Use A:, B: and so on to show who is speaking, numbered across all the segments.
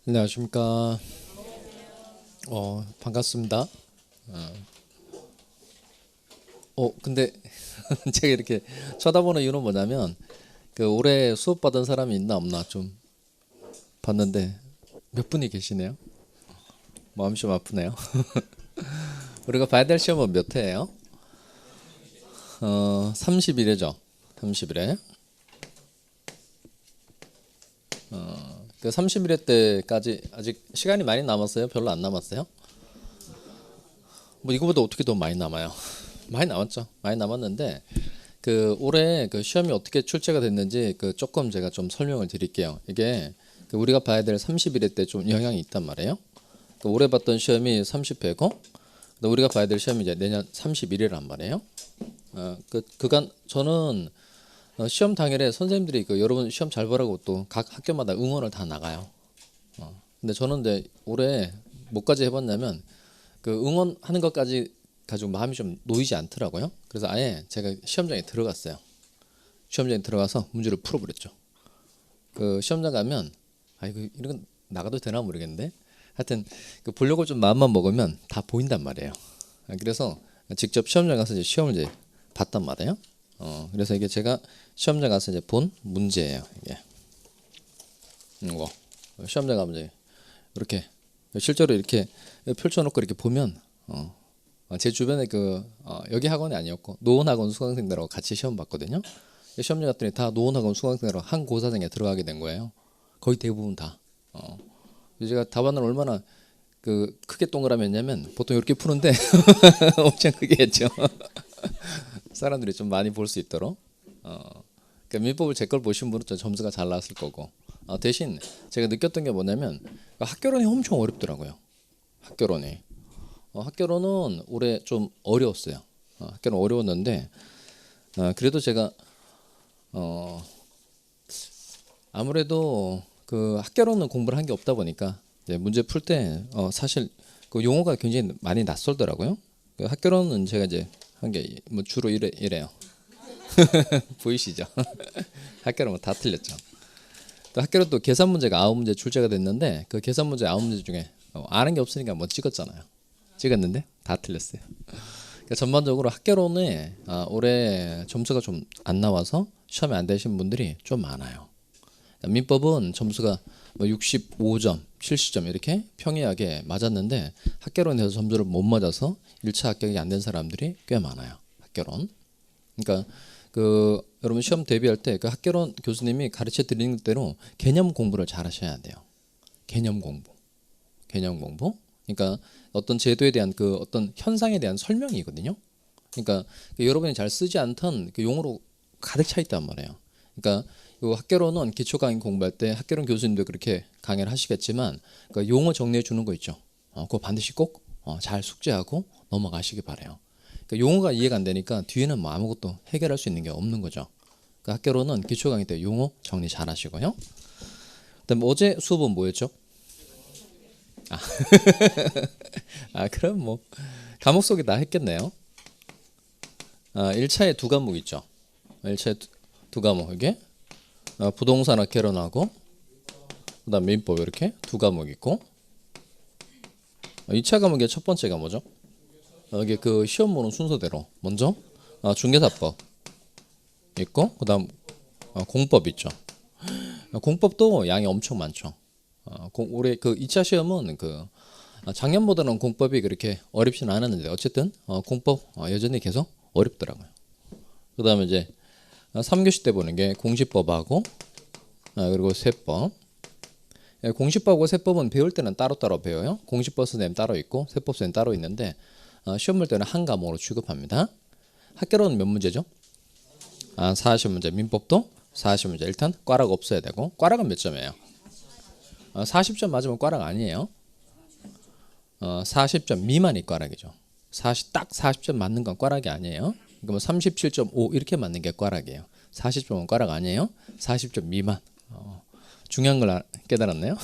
A: 안녕하십니까. 반갑습니다. 근데 제가 이렇게 쳐다보는 이유는 뭐냐면 그 올해 수업 받은 사람이 있나 없나 좀 봤는데 몇 분이 계시네요. 마음이 좀 아프네요. 우리가 봐야 될 시험은 몇 회예요? 30일에죠. 30일에. 그 30일 때까지 아직 시간이 많이 남았어요? 별로 안 남았어요? 뭐 이거보다 어떻게 더 많이 남아요? 많이 남았죠. 많이 남았는데 그 올해 그 시험이 어떻게 출제가 됐는지 그 조금 제가 좀 설명을 드릴게요. 이게 그 우리가 봐야 될 30일에 때 좀 영향이 있단 말이에요. 그 올해 봤던 시험이 30회고 우리가 봐야 될 시험이 이제 내년 31회란 말이에요. 그 그간 저는 시험 당일에 선생님들이 그 여러분 시험 잘 보라고 또 각 학교마다 응원을 다 나가요. 근데 저는 이제 올해 뭐까지 해봤냐면 그 응원하는 것까지 가지고 마음이 좀 놓이지 않더라고요. 그래서 아예 제가 시험장에 들어갔어요. 시험장에 들어가서 문제를 풀어버렸죠. 그 시험장 가면 이거 이런 건 나가도 되나 모르겠는데 하여튼 그 보려고 좀 마음만 먹으면 다 보인단 말이에요. 그래서 직접 시험장 가서 이제 시험을 이제 봤단 말이에요. 그래서 이게 제가 시험장 가서 이제 본 문제예요. 이게 이거 시험장 가면 이제 이렇게 실제로 이렇게 펼쳐놓고 이렇게 보면 제 주변에 여기 학원이 아니었고 노원학원 수강생들하고 같이 시험 봤거든요. 시험장 갔더니 다 노원학원 수강생들하고 한 고사장에 들어가게 된 거예요. 거의 대부분 다. 제가 답안을 얼마나 그 크게 동그라미 했냐면 보통 이렇게 푸는데 엄청 크게 했죠. 사람들이 좀 많이 볼 수 있도록. 그러니까 민법을 제 걸 보신 분은 좀 점수가 잘 나왔을 거고. 대신 제가 느꼈던 게 뭐냐면 학교론이 엄청 어렵더라고요. 학교론이. 학교론은 올해 좀 어려웠어요. 학교는 어려웠는데 그래도 제가 아무래도 그 학교론은 공부를 한 게 없다 보니까 이제 문제 풀 때 사실 그 용어가 굉장히 많이 낯설더라고요. 그 학교론은 제가 이제 한 게 뭐 주로 이래요. 보이시죠? 학교론 다 틀렸죠. 또 학교론 또 계산 문제가 9문제 출제가 됐는데 그 계산 문제 9문제 중에 아는 게 없으니까 뭐 찍었잖아요. 찍었는데 다 틀렸어요. 그러니까 전반적으로 학교론에 올해 점수가 좀 안 나와서 시험에 안 되신 분들이 좀 많아요. 민법은 점수가 뭐 65점, 70점 이렇게 평이하게 맞았는데 학교론에서 점수를 못 맞아서 1차 합격이 안 된 사람들이 꽤 많아요. 학교론. 그러니까 그 여러분 시험 대비할 때 그 학교론 교수님이 가르쳐 드리는 대로 개념 공부를 잘 하셔야 돼요. 개념 공부. 개념 공부. 그러니까 어떤 제도에 대한 그 어떤 현상에 대한 설명이거든요. 그러니까 여러분이 잘 쓰지 않던 그 용어로 가득 차 있단 말이에요. 그러니까 요 학교론은 기초 강의 공부할 때 학교론 교수님도 그렇게 강의를 하시겠지만 그 용어 정리해 주는 거 있죠. 그거 반드시 꼭 잘 숙지하고 넘어가시기 바래요. 그러니까 용어가 이해가 안 되니까 뒤에는 뭐 아무것도 해결할 수 있는 게 없는 거죠. 그 학교론은 기초 강의 때 용어 정리 잘 하시고요. 그다음 어제 수업은 뭐였죠? 그럼 뭐 과목 소개 다 했겠네요. 1차에 두 과목 있죠. 1차에 두 과목 이게 부동산학 개론하고 그다음 민법 이렇게 두 과목 있고 2차 과목의 첫 번째가 뭐죠? 이게 그 시험 보는 순서대로 먼저 중개사법 있고 그다음 공법 있죠. 공법도 양이 엄청 많죠. 올해 그 2차 시험은 그 작년보다는 공법이 그렇게 어렵지는 않았는데 어쨌든 공법 여전히 계속 어렵더라고요. 그다음에 이제 3교시 때 보는 게 공시법하고 그리고 세법. 공시법하고 세법은 배울 때는 따로따로 배워요. 공시법 선생님 따로 있고 세법 선생님 따로 있는데 시험 볼 때는 한 과목으로 취급합니다. 학교로는 몇 문제죠? 40문제. 민법도 40문제. 일단 꽈락 없어야 되고 꽈락은 몇 점이에요? 40점 맞으면 꽈락 아니에요. 40점 미만이 꽈락이죠. 딱 40점 맞는 건 꽈락이 아니에요. 그러면 37.5 이렇게 맞는 게 꽈락이에요. 40점은 꽈락 아니에요. 40점 미만. 중요한 걸 깨달았네요.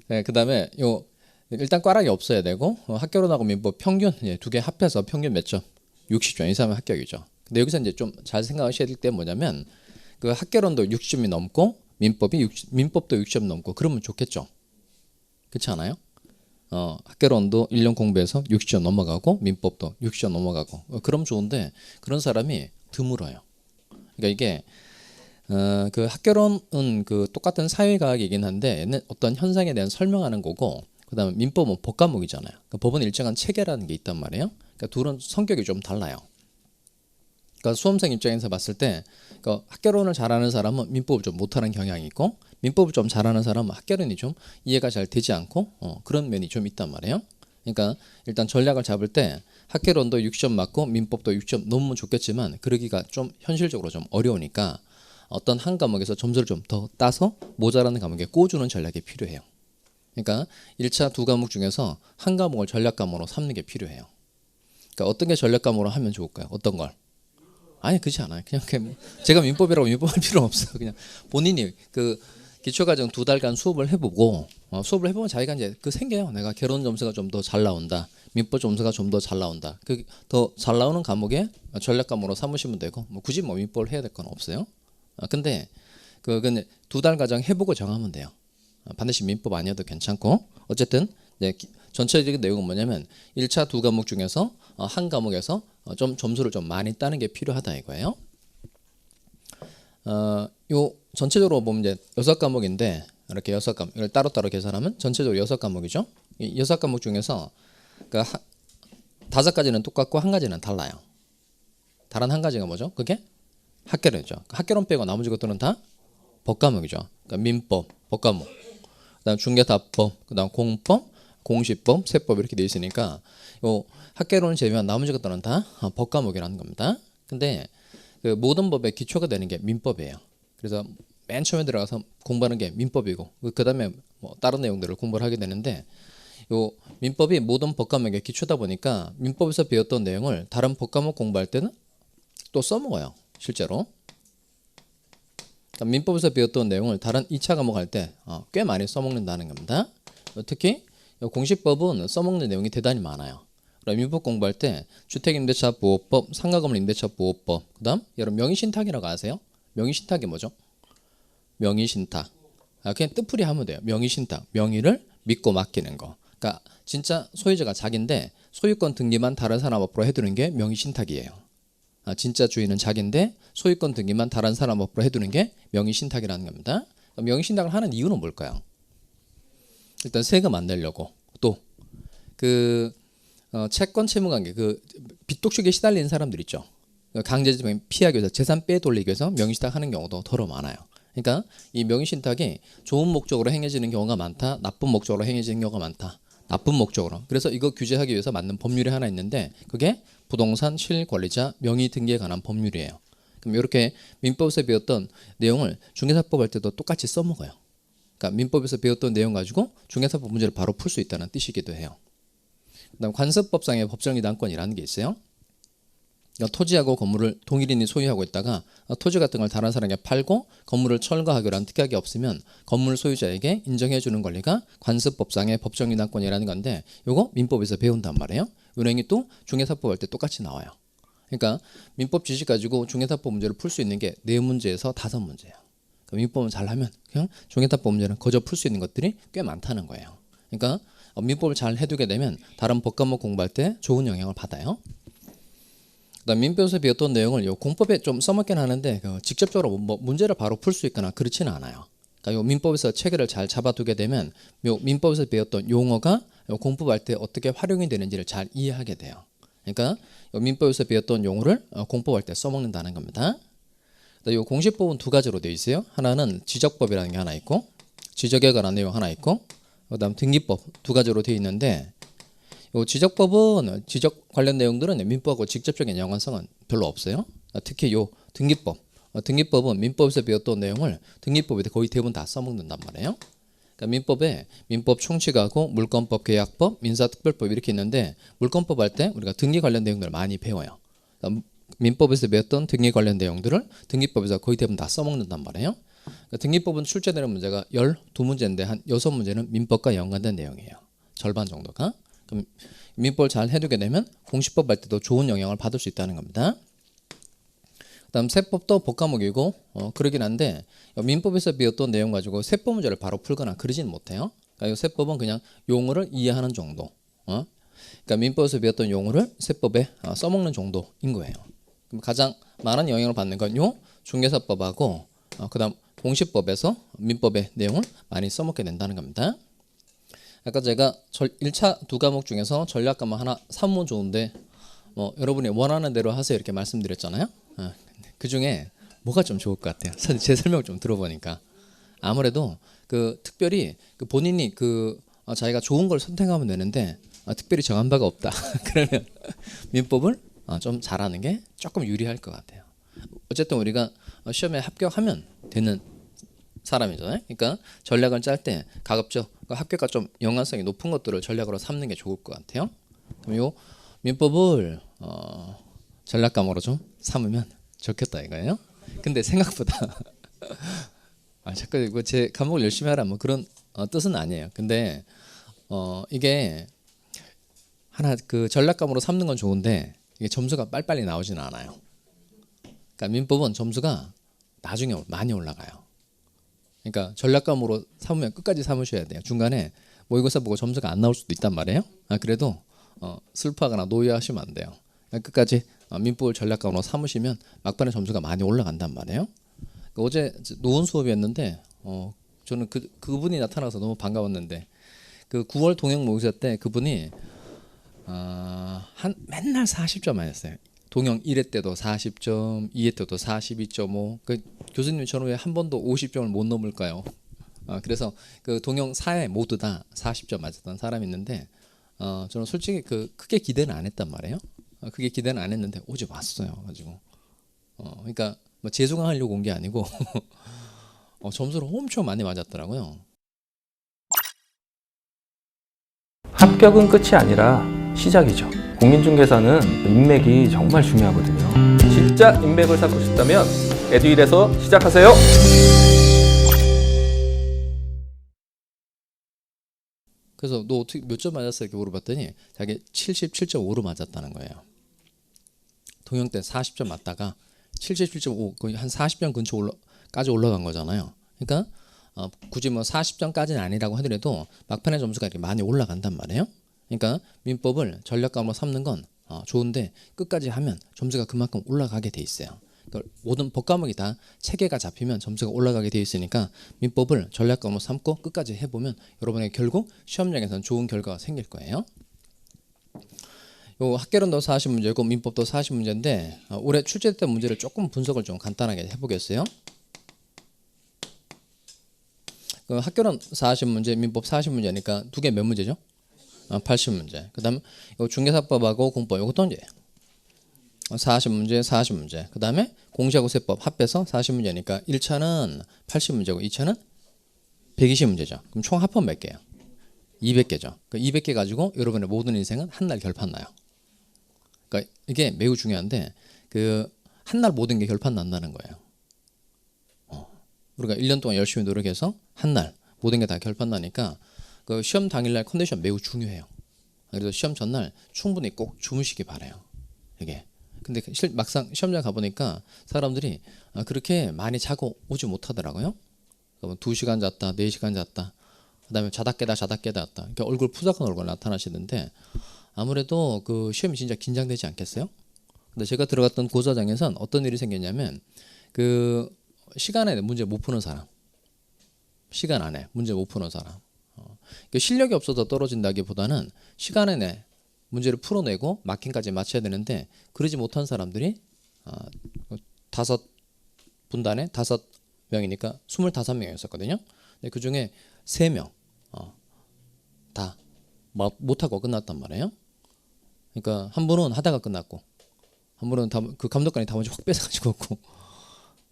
A: 네, 그다음에 일단 꽈락이 없어야 되고 학교론하고 민법 평균 두 개 합해서 평균 몇 점? 60점 이상은 합격이죠. 근데 여기서 이제 좀 잘 생각하셔야 될 때 뭐냐면 그 학교론도 60점이 넘고 민법도 60점 넘고 그러면 좋겠죠. 그렇지 않아요? 학개론도 1년 공부해서 60점 넘어가고 민법도 60점 넘어가고 그럼 좋은데 그런 사람이 드물어요. 그러니까 이게 그 학개론은 그 똑같은 사회과학이긴 한데 어떤 현상에 대한 설명하는 거고 그다음에 민법은 법과목이잖아요. 그러니까 법은 일정한 체계라는 게 있단 말이에요. 그러니까 둘은 성격이 좀 달라요. 그러니까 수험생 입장에서 봤을 때 그러니까 학개론을 잘하는 사람은 민법을 좀 못하는 경향이 있고 민법을 좀 잘하는 사람은 학개론이 좀 이해가 잘 되지 않고 그런 면이 좀 있단 말이에요. 그러니까 일단 전략을 잡을 때 학개론도 6점 맞고 민법도 6점 넘으면 좋겠지만 그러기가 좀 현실적으로 좀 어려우니까 어떤 한 과목에서 점수를 좀 더 따서 모자라는 과목에 꽂주는 전략이 필요해요. 그러니까 1차 두 과목 중에서 한 과목을 전략 과목으로 삼는 게 필요해요. 그러니까 어떤 게 전략 과목으로 하면 좋을까요? 어떤 걸? 아니 그렇지 않아요. 그냥 제가 민법이라고 민법할 필요 없어요. 그냥 본인이 그 기초과정 2달간 수업을 해보고 수업을 해보면 자기가 이제 그 생겨요. 내가 개론 점수가 좀 더 잘 나온다. 민법 점수가 좀 더 잘 나온다. 그 더 잘 나오는 과목에 전략 과목으로 삼으시면 되고 뭐 굳이 뭐 민법을 해야 될 건 없어요. 근데 그건 2달 과정 해보고 정하면 돼요. 반드시 민법 아니어도 괜찮고 어쨌든 이제 전체적인 내용은 뭐냐면 1차 두 과목 중에서 한 과목에서 좀 점수를 좀 많이 따는 게 필요하다 이거예요. 요 전체적으로 보면 이제 6과목인데 이렇게 6과목 이걸 따로따로 계산하면 전체적으로 6과목이죠. 이 6과목 중에서 그 5가지는 똑같고 한 가지는 달라요. 다른 한 가지가 뭐죠? 그게 학개론이죠. 학개론 빼고 나머지 것들은 다 법과목이죠. 그러니까 민법, 법과목, 그다음 중개사법, 그다음 공법, 공시법, 세법 이렇게 돼 있으니까 요 학개론을 제외한 나머지 것들은 다 법과목이라는 겁니다. 근데 그 모든 법의 기초가 되는 게 민법이에요. 그래서 맨 처음에 들어가서 공부하는 게 민법이고 그다음에 뭐 다른 내용들을 공부를 하게 되는데 요 민법이 모든 법과목의 기초다 보니까 민법에서 배웠던 내용을 다른 법과목 공부할 때는 또 써먹어요. 실제로. 그러니까 민법에서 배웠던 내용을 다른 2차 과목 할 때 꽤 많이 써먹는다는 겁니다. 특히 공시법은 써먹는 내용이 대단히 많아요. 민법 공부할 때 주택임대차보호법, 상가건물임대차보호법, 그다음 여러분 명의신탁이라고 아세요? 명의신탁이 뭐죠? 명의신탁. 그냥 뜻풀이 하면 돼요. 명의신탁. 명의를 믿고 맡기는 거. 그러니까 진짜 소유자가 자기인데 소유권 등기만 다른 사람 앞으로 해두는 게 명의신탁이에요. 진짜 주인은 자기인데 소유권 등기만 다른 사람 앞으로 해두는 게 명의신탁이라는 겁니다. 명의신탁을 하는 이유는 뭘까요? 일단 세금 안 내려고 또 채권 채무관계 빚독촉에 시달리는 사람들 있죠. 강제징용 피하기 위해서 재산 빼돌리기 위해서 명의신탁 하는 경우도 더러 많아요. 그러니까 이 명의신탁이 좋은 목적으로 행해지는 경우가 많다. 나쁜 목적으로 행해지는 경우가 많다. 나쁜 목적으로. 그래서 이거 규제하기 위해서 맞는 법률이 하나 있는데 그게 부동산 실권리자 명의 등기에 관한 법률이에요. 그럼 이렇게 민법에서 배웠던 내용을 중개사법 할 때도 똑같이 써먹어요. 그러니까 민법에서 배웠던 내용 가지고 중개사법 문제를 바로 풀 수 있다는 뜻이기도 해요. 그다음 관습법상의 법정이당권이라는 게 있어요. 그러니까 토지하고 건물을 동일인이 소유하고 있다가 토지 같은 걸 다른 사람에게 팔고 건물을 철거하기로 한 특약이 없으면 건물 소유자에게 인정해 주는 권리가 관습법상의 법정이당권이라는 건데 이거 민법에서 배운단 말이에요. 은행이 또 중개사법 할 때 똑같이 나와요. 그러니까 민법 지식 가지고 중개사법 문제를 풀 수 있는 게 4문제에서 5문제예요. 그러니까 민법을 잘하면 그냥 중개사법 문제는 거저 풀 수 있는 것들이 꽤 많다는 거예요. 그러니까 민법을 잘 해두게 되면 다른 법과목 공부할 때 좋은 영향을 받아요. 그다음 민법에서 배웠던 내용을 요 공법에 좀 써먹긴 하는데 직접적으로 뭐 문제를 바로 풀 수 있거나 그렇지는 않아요. 그러니까 요 민법에서 체계를 잘 잡아두게 되면 요 민법에서 배웠던 용어가 요 공법할 때 어떻게 활용이 되는지를 잘 이해하게 돼요. 그러니까 요 민법에서 배웠던 용어를 공법할 때 써먹는다는 겁니다. 요 공시법은 2가지로 되어 있어요. 하나는 지적법이라는 게 하나 있고 지적에 관한 내용 하나 있고 그다음 등기법 2가지로 되어 있는데 요 지적법은 지적 관련 내용들은 민법하고 직접적인 연관성은 별로 없어요. 특히 요 등기법은 민법에서 배웠던 내용을 등기법에 거의 대부분 다 써먹는단 말이에요. 그러니까 민법에 민법 총칙하고 물권법, 계약법, 민사특별법 이렇게 있는데 물권법 할 때 우리가 등기 관련 내용들을 많이 배워요. 그러니까 민법에서 배웠던 등기 관련 내용들을 등기법에서 거의 대부분 다 써먹는단 말이에요. 그러니까 등기법은 출제되는 문제가 12문제인데 한 6문제는 민법과 연관된 내용이에요. 절반 정도가. 그럼 민법을 잘 해두게 되면 공시법 할 때도 좋은 영향을 받을 수 있다는 겁니다. 그다음 세법도 복과목이고 그러긴 한데 민법에서 배웠던 내용 가지고 세법 문제를 바로 풀거나 그러지는 못해요. 그러니까 이 세법은 그냥 용어를 이해하는 정도. 그러니까 민법에서 배웠던 용어를 세법에 써먹는 정도인 거예요. 그럼 가장 많은 영향을 받는 건 요 중개사법하고 그다음 공시법에서 민법의 내용을 많이 써먹게 된다는 겁니다. 아까 제가 1차 두 과목 중에서 전략과목 하나 삼으면 좋은데 여러분이 원하는 대로 하세요 이렇게 말씀드렸잖아요. 그 중에 뭐가 좀 좋을 것 같아요. 제 설명을 좀 들어보니까 아무래도 그 특별히 그 본인이 자기가 좋은 걸 선택하면 되는데 특별히 정한 바가 없다. 그러면 민법을 좀 잘하는 게 조금 유리할 것 같아요. 어쨌든 우리가 시험에 합격하면 되는 사람이잖아요. 그러니까 전략을 짤 때 가급적 합격과 좀 연관성이 높은 것들을 전략으로 삼는 게 좋을 것 같아요. 그럼 요 민법을 전략 과목으로 좀 삼으면 좋겠다 이거예요. 근데 생각보다 자꾸 제 과목을 열심히 하라 뭐 그런 뜻은 아니에요. 근데 이게 하나 그 전략 과목으로 삼는 건 좋은데 이게 점수가 빨리빨리 나오지는 않아요. 그러니까 민법은 점수가 나중에 많이 올라가요. 그러니까 전략 과목으로 삼으면 끝까지 삼으셔야 돼요. 중간에 모의고사 보고 점수가 안 나올 수도 있단 말이에요. 그래도 슬퍼하거나 노여하시면 안 돼요. 그러니까 끝까지 민법을 전략 과목으로 삼으시면 막판에 점수가 많이 올라간단 말이에요. 그러니까 어제 노원 수업이었는데 저는 그분이 나타나서 너무 반가웠는데 그 9월 동영 모의고사 때 그분이 맨날 40점 맞았어요. 동영 1회 때도 40점, 2회 때도 42.5. 그 교수님처럼 왜 한 번도 50점을 못 넘을까요? 그래서 그 동영 4회 모두 다 40점 맞았던 사람이 있는데 저는 솔직히 크게 기대는 안 했단 말이에요. 크게 기대는 안 했는데 어제 왔어요. 가지고 그러니까 뭐 재수강하려고 온 게 아니고 점수를 엄청 많이 맞았더라고요.
B: 합격은 끝이 아니라 시작이죠. 공인중개사는 인맥이 정말 중요하거든요. 진짜 인맥을 쌓고 싶다면 에듀윌에서 시작하세요.
A: 그래서 너 어떻게 몇 점 맞았어? 이렇게 물어봤더니 자기 77.5로 맞았다는 거예요. 동영 때 40점 맞다가 77.5 거의 한 40점 근처까지 올라간 거잖아요. 그러니까 굳이 뭐 40점까지는 아니라고 하더라도 막판의 점수가 이렇게 많이 올라간단 말이에요. 그러니까 민법을 전략 과목으로 삼는 건 좋은데 끝까지 하면 점수가 그만큼 올라가게 돼 있어요. 그러니까 모든 법 과목이 다 체계가 잡히면 점수가 올라가게 돼 있으니까 민법을 전략 과목으로 삼고 끝까지 해보면 여러분의 결국 시험장에서는 좋은 결과가 생길 거예요. 요 학개론도 40문제고 민법도 40문제인데 올해 출제됐던 문제를 조금 분석을 좀 간단하게 해보겠어요. 그 학개론 40문제, 민법 40문제니까 두 개 몇 문제죠? 80문제. 그다음 요 중개사법하고 공법 요것도 이제 40문제, 40문제. 그다음에 공시하고 세법 합해서 40문제니까 1차는 80문제고 2차는 120문제죠. 그럼 총 합은 몇 개예요? 200개죠. 그 200개 가지고 여러분의 모든 인생은 한 날 결판 나요. 그러니까 이게 매우 중요한데 한 날 모든 게 결판 난다는 거예요. 우리가 1년 동안 열심히 노력해서 한 날 모든 게 다 결판 나니까 그 시험 당일날 컨디션 매우 중요해요. 그래서 시험 전날 충분히 꼭 주무시기 바라요. 이게. 근데 막상 시험장 가보니까 사람들이 그렇게 많이 자고 오지 못하더라고요. 2시간 잤다, 4시간 잤다. 그 다음에 자다 깨다 왔다. 그러니까 얼굴 푸석한 얼굴 나타나시는데 아무래도 그 시험이 진짜 긴장되지 않겠어요? 근데 제가 들어갔던 고사장에선 어떤 일이 생겼냐면 그 시간에 문제 못 푸는 사람, 시간 안에 문제 못 푸는 사람, 실력이 없어서 떨어진다기보다는 시간 안에 문제를 풀어내고 마킹까지 맞춰야 되는데 그러지 못한 사람들이 5분단에 5명이니까 25명이었었거든요. 근데 그 중에 3명 다 못하고 끝났단 말이에요. 그러니까 한 분은 하다가 끝났고 한 분은 그 감독관이 답안지 확 뺏어가지고 없고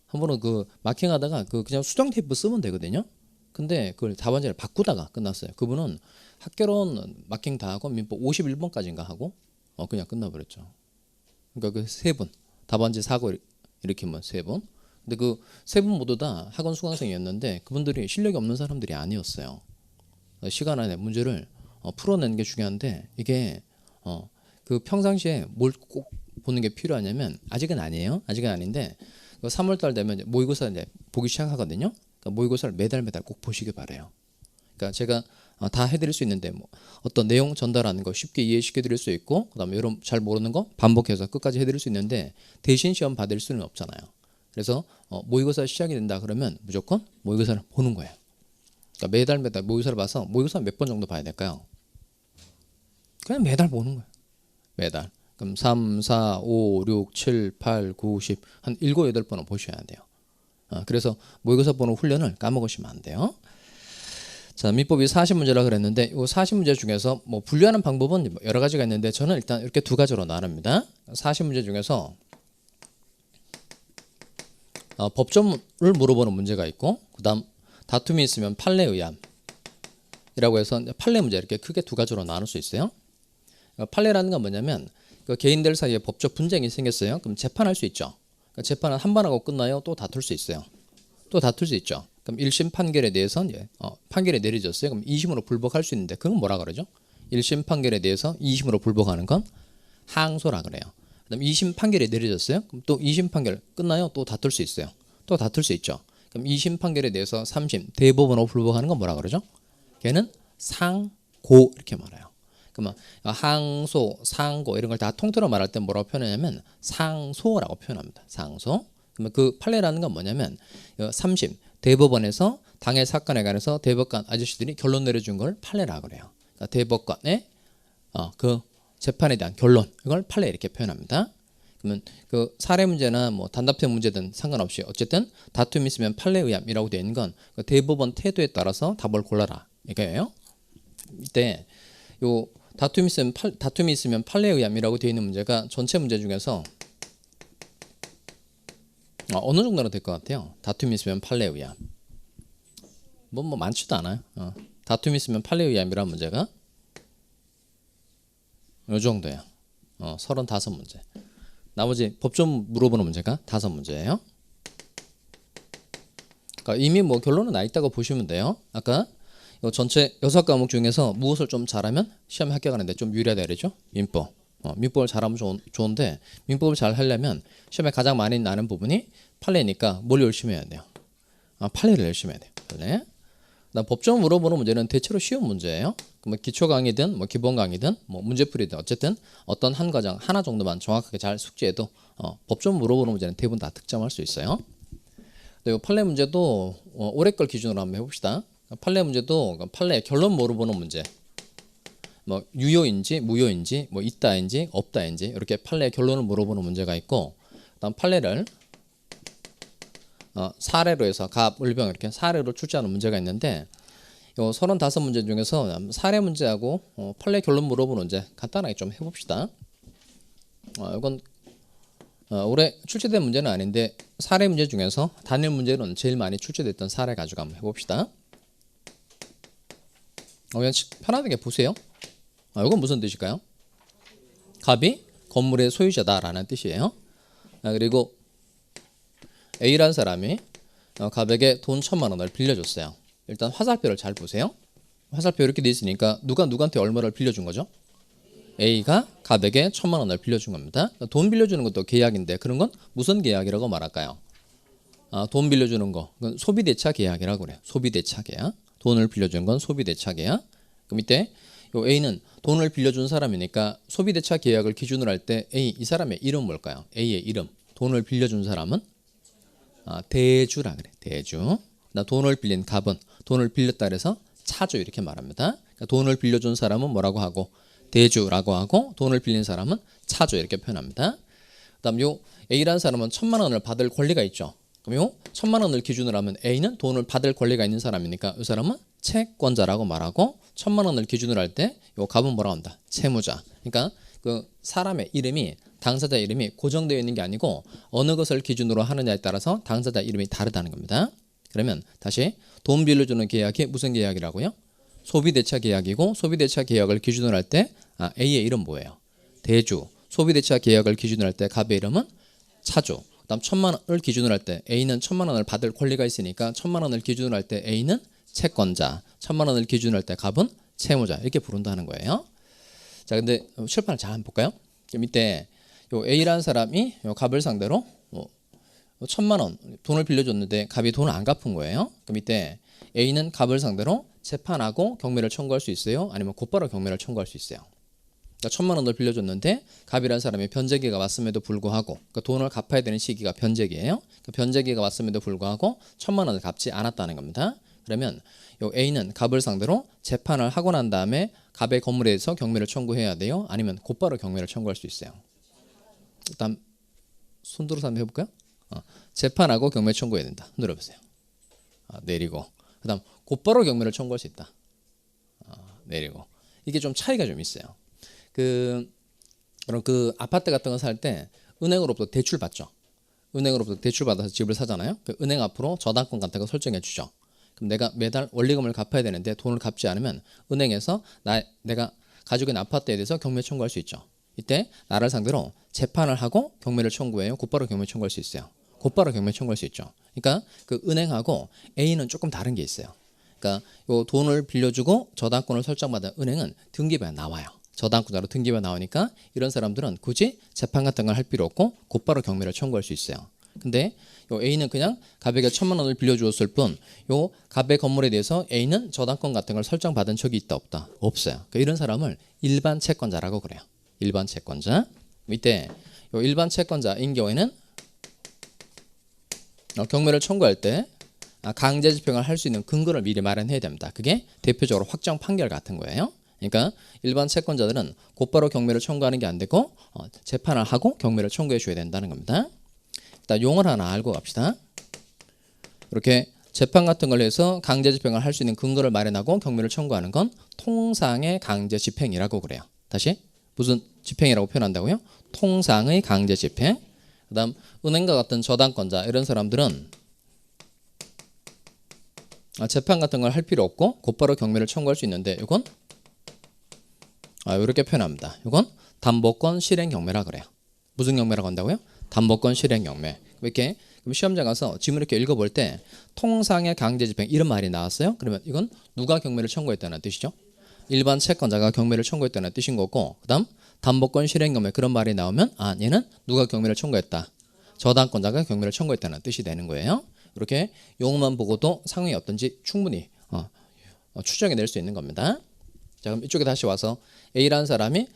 A: 한 번은 그 마킹하다가 그냥 수정 테이프 쓰면 되거든요. 근데 그걸 답안지를 바꾸다가 끝났어요. 그분은 학개론 마킹 다 하고 민법 51번까지인가 하고 그냥 끝나버렸죠. 그러니까 그 세 분 답안지 사고 일으키면 세 분. 근데 그 세 분 모두 다 학원 수강생이었는데 그분들이 실력이 없는 사람들이 아니었어요. 시간 안에 문제를 풀어내는 게 중요한데 이게 그 평상시에 뭘 꼭 보는 게 필요하냐면 아직은 아니에요. 아직은 아닌데 3월달 되면 이제 모의고사 이제 보기 시작하거든요. 그러니까 모의고사를 매달 꼭 보시길 바래요. 그러니까 제가 다 해드릴 수 있는데 뭐 어떤 내용 전달하는 거 쉽게 이해시켜 드릴 수 있고 그다음에 여러분 잘 모르는 거 반복해서 끝까지 해드릴 수 있는데 대신 시험 받을 수는 없잖아요. 그래서 모의고사 시작이 된다 그러면 무조건 모의고사를 보는 거예요. 그러니까 매달 모의고사를 봐서 모의고사 몇 번 정도 봐야 될까요? 그냥 매달 보는 거예요. 매달. 그럼 3, 4, 5, 6, 7, 8, 9, 10 한 7, 8번은 보셔야 돼요. 그래서 모의고사 보는 훈련을 까먹으시면 안 돼요. 자, 민법이 40문제라 그랬는데 이 40문제 중에서 뭐 분류하는 방법은 여러 가지가 있는데 저는 일단 이렇게 두 가지로 나눕니다. 40문제 중에서 법조를 물어보는 문제가 있고 그다음 다툼이 있으면 판례 의함이라고 해서 판례 문제 이렇게 크게 두 가지로 나눌 수 있어요. 판례라는 건 뭐냐면 그 개인들 사이에 법적 분쟁이 생겼어요. 그럼 재판할 수 있죠. 그러니까 재판은 한 번 하고 끝나요? 또 다툴 수 있어요. 또 다툴 수 있죠. 그럼 1심 판결에 대해서 판결이 내려졌어요. 그럼 2심으로 불복할 수 있는데 그건 뭐라 그러죠? 1심 판결에 대해서 2심으로 불복하는 건 항소라 그래요. 그다음 2심 판결이 내려졌어요. 그럼 또 2심 판결 끝나요? 또 다툴 수 있어요. 또 다툴 수 있죠. 그럼 2심 판결에 대해서 3심 대법원으로 불복하는 건 뭐라 그러죠? 걔는 상고 이렇게 말해요. 그러면 항소, 상고 이런 걸 다 통틀어 말할 때 뭐라고 표현하냐면 상소라고 표현합니다. 상소. 그러면 그 판례라는 건 뭐냐면 3심 대법원에서 당해 사건에 관해서 대법관 아저씨들이 결론 내려준 걸 판례라고 그래요. 그러니까 대법관의 그 재판에 대한 결론 이걸 판례 이렇게 표현합니다. 그러면 그 사례 문제나 뭐 단답형 문제든 상관없이 어쨌든 다툼이 있으면 판례 의함이라고 되어 있는 건 그 대법원 태도에 따라서 답을 골라라 이거예요. 이때 요 다툼이 있으면 판례 의함이라고 되어 있는 문제가 전체 문제 중에서 어느 정도는 될 것 같아요. 다툼이 있으면 판례 의함. 뭐 많지도 않아요. 다툼이 있으면 판례 의함이라는 문제가 이 정도예요. 35문제. 나머지 법좀 물어보는 문제가 5문제예요. 그러니까 이미 뭐 결론은 나 있다고 보시면 돼요. 아까 전체 6과목 중에서 무엇을 좀 잘하면 시험에 합격하는데 좀 유리하다 그랬죠? 민법. 민법을 잘하면 좋은데 민법을 잘 하려면 시험에 가장 많이 나는 부분이 판례니까 뭘 열심히 해야 돼요? 판례를 열심히 해야 돼요. 판례. 그다음 법정 물어보는 문제는 대체로 쉬운 문제예요. 뭐 기초 강의든 뭐 기본 강의든 뭐 문제풀이든 어쨌든 어떤 한 과정 하나 정도만 정확하게 잘 숙지해도 법정 물어보는 문제는 대부분 다 득점할 수 있어요. 그리고 판례 문제도 올해 걸 기준으로 한번 해봅시다. 판례 문제도 판례 결론 물어보는 문제. 뭐 유효인지 무효인지 뭐 있다인지 없다인지 이렇게 판례 결론을 물어보는 문제가 있고 그다음 판례를 사례로 해서 갑, 을병 이렇게 사례로 출제하는 문제가 있는데 요 35문제 중에서 사례 문제하고 판례 결론 물어보는 문제 간단하게 좀 해봅시다. 이건 올해 출제된 문제는 아닌데 사례 문제 중에서 단일 문제로는 제일 많이 출제됐던 사례 가지고 한번 해봅시다. 그냥 편하게 보세요. 이건 무슨 뜻일까요? 갑이 건물의 소유자다라는 뜻이에요. 그리고 A라는 사람이 갑에게 돈 1,000만 원을 빌려줬어요. 일단 화살표를 잘 보세요. 화살표 이렇게 돼 있으니까 누가 누구한테 얼마를 빌려준 거죠? A가 갑에게 1,000만 원을 빌려준 겁니다. 돈 빌려주는 것도 계약인데 그런 건 무슨 계약이라고 말할까요? 돈 빌려주는 거, 그건 소비대차 계약이라고 그래요. 소비대차 계약. 돈을 빌려준 건 소비대차 계약. 그럼 이때 요 A는 돈을 빌려준 사람이니까 소비대차 계약을 기준으로 할 때 A 이 사람의 이름 뭘까요? A의 이름. 돈을 빌려준 사람은 대주라 그래. 대주. 나 돈을 빌린 갑은 돈을 빌렸다 그래서 차주 이렇게 말합니다. 그러니까 돈을 빌려준 사람은 뭐라고 하고 대주라고 하고 돈을 빌린 사람은 차주 이렇게 표현합니다. 그다음 요 A라는 사람은 1,000만 원을 받을 권리가 있죠. 그럼 요 1,000만 원을 기준으로 하면 A는 돈을 받을 권리가 있는 사람이니까 이 사람은 채권자라고 말하고 1,000만 원을 기준으로 할 때 요 갑은 뭐라고 한다? 채무자. 그러니까 그 사람의 이름이 당사자 이름이 고정되어 있는 게 아니고 어느 것을 기준으로 하느냐에 따라서 당사자 이름이 다르다는 겁니다. 그러면 다시 돈 빌려주는 계약이 무슨 계약이라고요? 소비대차 계약이고 소비대차 계약을 기준으로 할 때 A의 이름 뭐예요? 대주. 소비대차 계약을 기준으로 할 때 갑의 이름은 차주. 그다음 1,000만 원을 기준으로 할 때 A는 1,000만 원을 받을 권리가 있으니까 1,000만 원을 기준으로 할 때 A는 채권자. 1,000만 원을 기준으로 할 때 갑은 채무자. 이렇게 부른다는 거예요. 자, 근데 칠판을 잘 한번 볼까요? 그럼 이때 요 A라는 사람이 요 갑을 상대로 1,000만 원 돈을 빌려줬는데 갑이 돈을 안 갚은 거예요. 그럼 이때 A는 갑을 상대로 재판하고 경매를 청구할 수 있어요? 아니면 곧바로 경매를 청구할 수 있어요? 그러니까 1,000만 원을 빌려줬는데 갑이라는 사람이 변제기가 왔음에도 불구하고 그러니까 돈을 갚아야 되는 시기가 변제기예요. 그러니까 변제기가 왔음에도 불구하고 1,000만 원을 갚지 않았다는 겁니다. 그러면 요 A는 갑을 상대로 재판을 하고 난 다음에 갑의 건물에 대해서 경매를 청구해야 돼요? 아니면 곧바로 경매를 청구할 수 있어요? 일단 손 들어서 한번 해볼까요? 재판하고 경매 청구해야 된다. 흔들어보세요. 내리고 그 다음 곧바로 경매를 청구할 수 있다. 내리고 이게 좀 차이가 좀 있어요. 그럼 그 아파트 같은 거 살 때 은행으로부터 대출 받죠. 은행으로부터 대출 받아서 집을 사잖아요. 그 은행 앞으로 저당권 같은 거 설정해 주죠. 그럼 내가 매달 원리금을 갚아야 되는데 돈을 갚지 않으면 은행에서 내가 가지고 있는 아파트에 대해서 경매 청구할 수 있죠. 이때 나를 상대로 재판을 하고 경매를 청구해요. 곧바로 경매 청구할 수 있어요. 곧바로 경매 청구할 수 있죠. 그러니까 그 은행하고 A는 조금 다른 게 있어요. 그러니까 요 돈을 빌려주고 저당권을 설정받은 은행은 등기부에 나와요. 저당권자로 등기부에 나오니까 이런 사람들은 굳이 재판 같은 걸 할 필요 없고 곧바로 경매를 청구할 수 있어요. 근데 요 A는 그냥 갑에게 1,000만 원을 빌려주었을 뿐 요 갑의 건물에 대해서 A는 저당권 같은 걸 설정받은 적이 있다 없다? 없어요. 그러니까 이런 사람을 일반 채권자라고 그래요. 일반 채권자. 이때 요 일반 채권자인 경우에는 경매를 청구할 때 강제 집행을 할 수 있는 근거를 미리 마련해야 됩니다. 그게 대표적으로 확정 판결 같은 거예요. 그러니까 일반 채권자들은 곧바로 경매를 청구하는 게 안 되고 재판을 하고 경매를 청구해 줘야 된다는 겁니다. 일단 용어를 하나 알고 갑시다. 이렇게 재판 같은 걸 해서 강제 집행을 할 수 있는 근거를 마련하고 경매를 청구하는 건 통상의 강제 집행이라고 그래요. 다시 무슨 집행이라고 표현한다고요? 통상의 강제 집행. 그다음 은행과 같은 저당권자 이런 사람들은 재판 같은 걸 할 필요 없고 곧바로 경매를 청구할 수 있는데 이건 이렇게 표현합니다. 이건 담보권 실행 경매라 그래요. 무슨 경매라고 한다고요? 담보권 실행 경매. 이렇게 시험장 가서 지문 이렇게 읽어볼 때 통상의 강제 집행 이런 말이 나왔어요. 그러면 이건 누가 경매를 청구했다는 뜻이죠? 일반 채권자가 경매를 청구했다는 뜻인 거고, 그다음 담보권 실행 경매 그런 말이 나오면 얘는 누가 경매를 청구했다. 저당권자가 경매를 청구했다는 뜻이 되는 거예요. 이렇게 용어만 보고도 상황이 어떤지 충분히 추정해 낼 수 있는 겁니다. 자, 그럼 이쪽에 다시 와서 A라는 사람이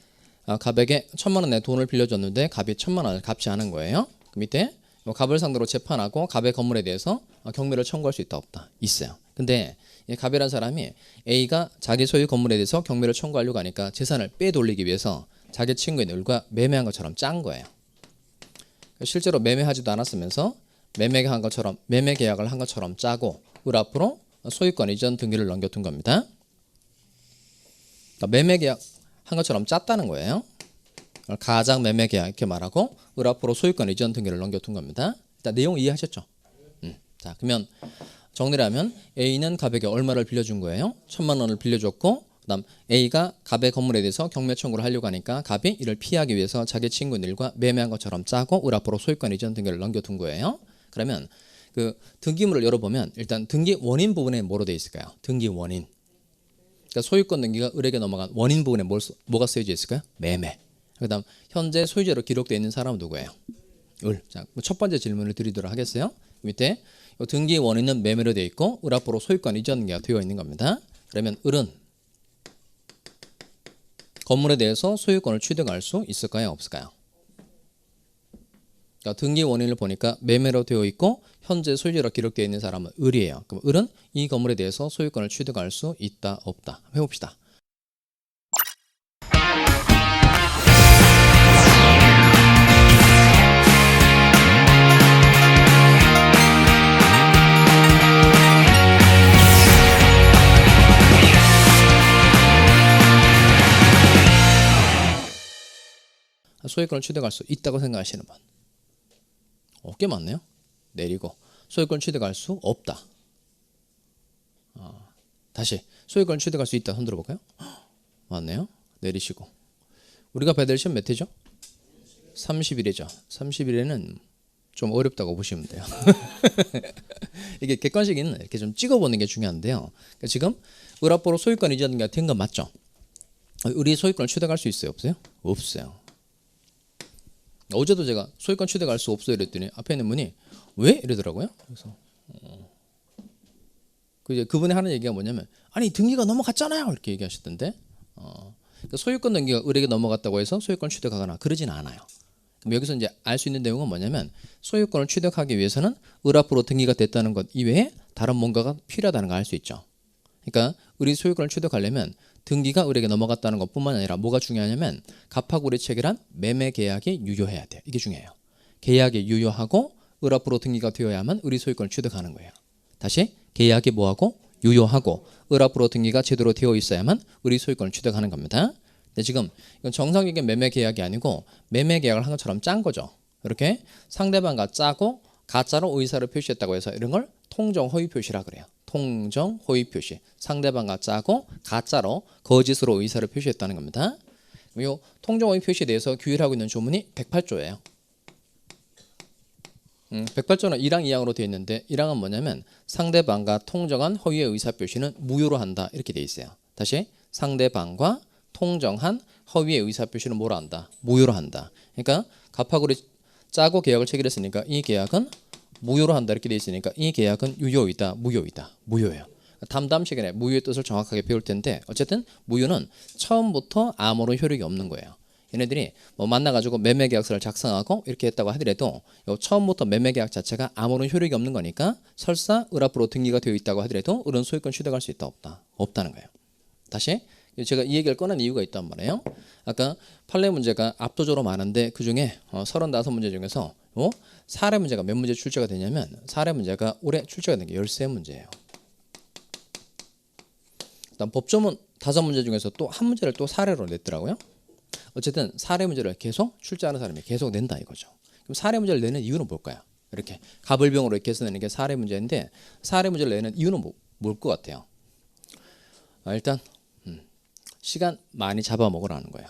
A: 갑에게 1,000만 원의 돈을 빌려줬는데 갑이 1,000만 원을 갚지 않은 거예요. 그 밑에 갑을 상대로 재판하고 갑의 건물에 대해서 경매를 청구할 수 있다 없다? 있어요. 근데 이 갑이라는 사람이 A가 자기 소유 건물에 대해서 경매를 청구하려고 하니까 재산을 빼돌리기 위해서 자기 친구의 늘과 매매한 것처럼 짠 거예요. 실제로 매매하지도 않았으면서 매매 계약을 한 것처럼 짜고 을 앞으로 소유권 이전 등기를 넘겨둔 겁니다. 그러니까 매매 계약 한 것처럼 짰다는 거예요. 가장 매매 계약 이렇게 말하고 을 앞으로 소유권 이전 등기를 넘겨둔 겁니다. 일단 내용 이해하셨죠? 자, 그러면 정리를 하면 A는 갑에게 얼마를 빌려준 거예요? 1,000만 원을 빌려줬고, 그다음 A가 갑의 건물에 대해서 경매 청구를 하려고 하니까 갑이 이를 피하기 위해서 자기 친구 일과 매매한 것처럼 짜고 을 앞으로 소유권 이전 등기를 넘겨둔 거예요. 그러면 그 등기물을 열어보면 일단 등기 원인 부분에 뭐로 되어 있을까요? 등기 원인. 그러니까 소유권 등기가 을에게 넘어간 원인 부분에 뭐가 쓰여져 있을까요? 매매. 그다음 현재 소유자로 기록되어 있는 사람은 누구예요? 을. 자, 첫 번째 질문을 드리도록 하겠어요. 밑에 등기 원인은 매매로 되어 있고 을 앞으로 소유권 이전 등기가 되어 있는 겁니다. 그러면 을은 건물에 대해서 소유권을 취득할 수 있을까요? 없을까요? 그러니까 등기 원인을 보니까 매매로 되어 있고 현재 소유자로 기록되어 있는 사람은 을이에요. 그럼 을은 이 건물에 대해서 소유권을 취득할 수 있다 없다? 해봅시다. 소유권을 취득할 수 있다고 생각하시는 분? 꽤 많네요. 내리고 소유권 취득할 수 없다. 다시 소유권 취득할 수 있다. 손 들어볼까요? 맞네요. 내리시고 우리가 봐야 될 시험 몇 회죠? 30일이죠. 30일에는 좀 어렵다고 보시면 돼요. 이게 객관식은 이렇게 좀 찍어보는 게 중요한데요. 그러니까 지금 을 앞으로 소유권 이전이 된 건 맞죠? 을이 소유권을 취득할 수 있어요? 없어요? 없어요. 어제도 제가 소유권 취득할 수 없어요 이랬더니 앞에 있는 분이 왜? 이러더라고요. 그래서 이제 그분이 하는 얘기가 뭐냐면 아니 등기가 넘어갔잖아요 이렇게 얘기하셨던데 그러니까 소유권 등기가 을에게 넘어갔다고 해서 소유권 취득하거나 그러진 않아요. 그럼 여기서 이제 알 수 있는 내용은 뭐냐면 소유권을 취득하기 위해서는 을 앞으로 등기가 됐다는 것 이외에 다른 뭔가가 필요하다는 걸 알 수 있죠. 그러니까 을이 소유권을 취득하려면 등기가 을에게 넘어갔다는 것뿐만 아니라 뭐가 중요하냐면 갑하고리 체결한 매매 계약이 유효해야 돼요. 이게 중요해요. 계약이 유효하고 을 앞으로 등기가 되어야만 을이 소유권을 취득하는 거예요. 다시 계약이 뭐하고 유효하고 을 앞으로 등기가 제대로 되어 있어야만 을이 소유권을 취득하는 겁니다. 근데 지금 이건 정상적인 매매 계약이 아니고 매매 계약을 한 것처럼 짠 거죠. 이렇게 상대방과 짜고 가짜로 의사를 표시했다고 해서 이런 걸 통정 허위 표시라 그래요. 통정 허위 표시. 상대방과 짜고 가짜로 거짓으로 의사를 표시했다는 겁니다. 이 통정 허위 표시에 대해서 규율하고 있는 조문이 108조예요. 108조는 1항 2항으로 되어 있는데 1항은 뭐냐면 상대방과 통정한 허위의 의사표시는 무효로 한다 이렇게 되어 있어요. 다시 상대방과 통정한 허위의 의사표시는 뭐로 한다? 무효로 한다. 그러니까 갑하고리 짜고 계약을 체결했으니까 이 계약은 무효로 한다 이렇게 되어 있으니까 이 계약은 유효이다 무효이다 무효예요. 담담 시간에 무효의 뜻을 정확하게 배울 텐데 어쨌든 무효는 처음부터 아무런 효력이 없는 거예요. 얘네들이 뭐 만나가지고 매매계약서를 작성하고 이렇게 했다고 하더라도 처음부터 매매계약 자체가 아무런 효력이 없는 거니까 설사 을 앞으로 등기가 되어 있다고 하더라도 을은 소유권 취득할 수 있다 없다? 없다는 거예요. 다시 제가 이 얘기를 꺼낸 이유가 있단 말이에요. 아까 판례 문제가 압도적으로 많은데 그중에 35문제 중에서 사례 문제가 몇 문제 출제가 되냐면 사례 문제가 올해 출제가 된 게 13문제예요. 일단 법조문 5문제 중에서 또 한 문제를 또 사례로 냈더라고요. 어쨌든 사례 문제를 계속 출제하는 사람이 계속 낸다 이거죠. 그럼 사례 문제를 내는 이유는 뭘까요? 이렇게 갑을병으로 이렇게 해서 내는 게 사례 문제인데 사례 문제를 내는 이유는 뭘 것 같아요? 일단 시간 많이 잡아먹으라는 거예요.